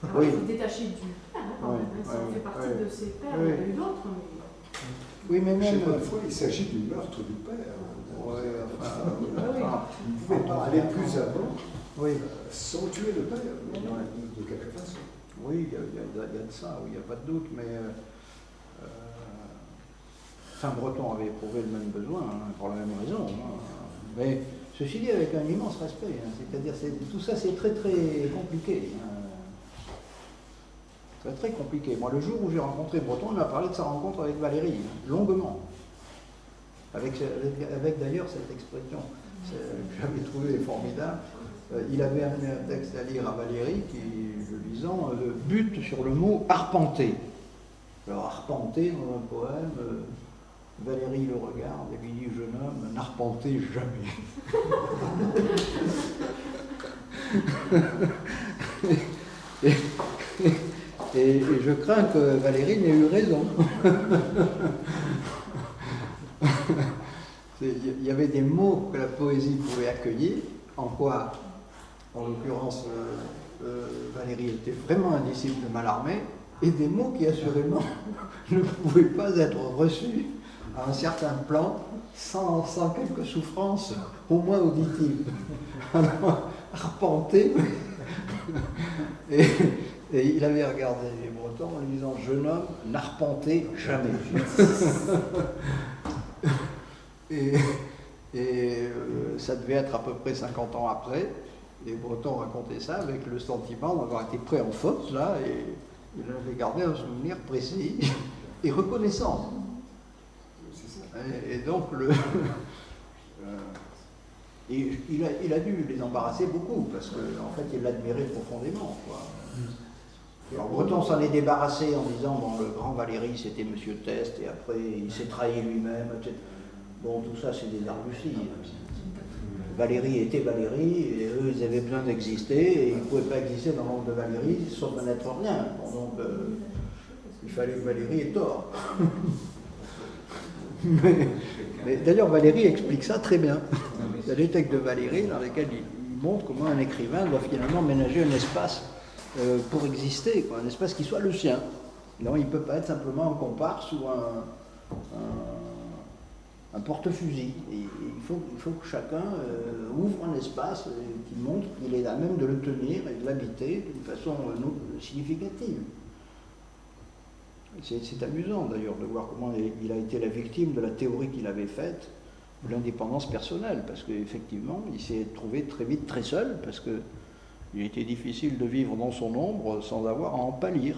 se détacher du père. Quand même, ça fait partie de ses pères, il y en a eu d'autres. Oui, mais même... Parfois, il s'agit du meurtre du père. Il ne pouvait pas aller plus avant sans tuer le père, de quelque façon. Oui, il y a de ça, il n'y a pas de doute, mais Saint-Breton avait éprouvé le même besoin, pour la même raison. Mais ceci dit, avec un immense respect, c'est-à-dire tout ça c'est très très compliqué. Très très compliqué. Moi, le jour où j'ai rencontré Breton, il m'a parlé de sa rencontre avec Valérie, longuement. Avec d'ailleurs cette expression que j'avais trouvée formidable. Il avait amené un texte à lire à Valérie qui, le lisant, bute sur le mot arpenter. Alors, arpenter dans un poème, Valérie le regarde et lui dit « Jeune homme, n'arpentez jamais. » et je crains que Valérie n'ait eu raison. Il y avait des mots que la poésie pouvait accueillir, en quoi, en l'occurrence, Valérie était vraiment un disciple de Mallarmé, et des mots qui assurément ne pouvaient pas être reçus à un certain plan sans quelques souffrances, au moins auditives. Alors, arpenter, et il avait regardé les Bretons en lui disant « Jeune homme, n'arpentez jamais ». Et ça devait être à peu près 50 ans après. Les Bretons racontaient ça avec le sentiment d'avoir été pris en faute, là, et il avait gardé un souvenir précis et reconnaissant. Et donc, il a dû les embarrasser beaucoup, parce qu'en fait, il l'admirait profondément, quoi. Alors Breton s'en est débarrassé en disant, bon, le grand Valéry, c'était Monsieur Teste, et après, il s'est trahi lui-même, etc. Bon, tout ça, c'est des arguties. Valérie était Valérie, et eux, ils avaient besoin d'exister, et ils ne pouvaient pas exister dans le monde de Valérie sauf un être rien. Bon, donc, il fallait que Valérie ait tort. mais d'ailleurs, Valérie explique ça très bien. Il y a des textes de Valérie dans lesquels il montre comment un écrivain doit finalement ménager un espace pour exister, quoi, un espace qui soit le sien. Non, il ne peut pas être simplement un comparse ou un porte-fusil. Il faut que chacun ouvre un espace qui montre qu'il est à même de le tenir et de l'habiter d'une façon significative. C'est amusant d'ailleurs de voir comment il a été la victime de la théorie qu'il avait faite de l'indépendance personnelle, parce qu'effectivement, il s'est trouvé très vite très seul, parce qu'il était difficile de vivre dans son ombre sans avoir à en pâlir.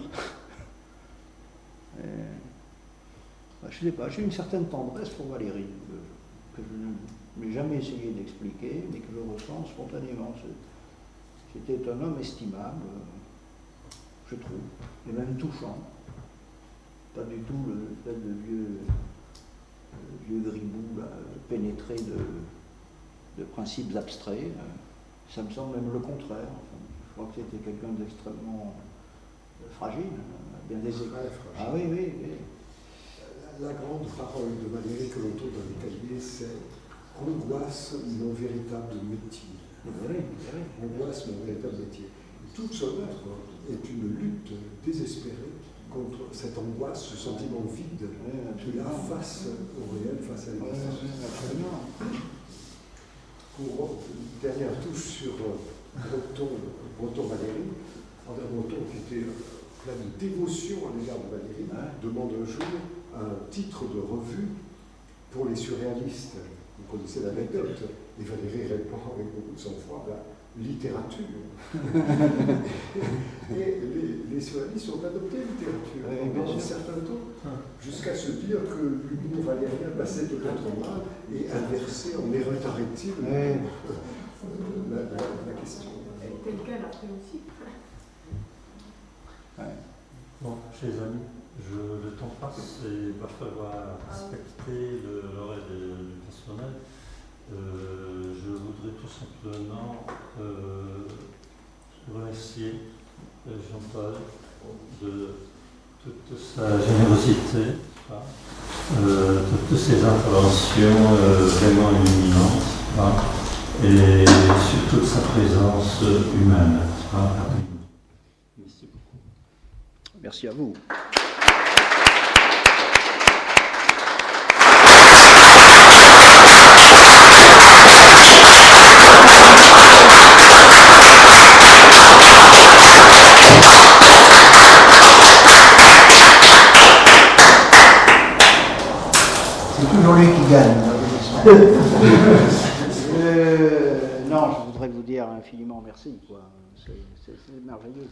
je ne sais pas, j'ai une certaine tendresse pour Valérie, que je n'ai jamais essayé d'expliquer, mais que je ressens spontanément. C'était un homme estimable, je trouve, et même touchant. Pas du tout le vieux gribou là, pénétré de principes abstraits. Ça me semble même le contraire. Enfin, je crois que c'était quelqu'un d'extrêmement fragile, bien des égards. Ah oui, oui, oui. La grande parole de Valérie que l'on trouve dans les cahiers, c'est « angoisse, mon véritable métier ». Angoisse, mon véritable métier. Toute son œuvre est une lutte désespérée contre cette angoisse, ce sentiment vide qu'il a face au réel, face à l'existence. Pour une dernière touche sur Breton Valérie, André Breton, qui était plein de dévotion à l'égard de Valérie, demande un jour un titre de revue pour les surréalistes. Vous connaissez l'anecdote. Et Valérie répond avec beaucoup de sang-froid, littérature. Et les surréalistes ont adopté la littérature pendant un certain temps, jusqu'à se dire que l'humour valérien passait peut-être mal et inversé en hérétarité la question. Tel quel après aussi. Bon, chers amis, le temps passe et il va falloir respecter l'horaire du personnel. Je voudrais tout simplement remercier Jean-Paul de toute sa générosité, de toutes ses interventions vraiment illuminantes, et surtout de sa présence humaine. Merci beaucoup. Merci à vous. C'est toujours lui qui gagne. Non, je voudrais vous dire infiniment merci, quoi. C'est merveilleux.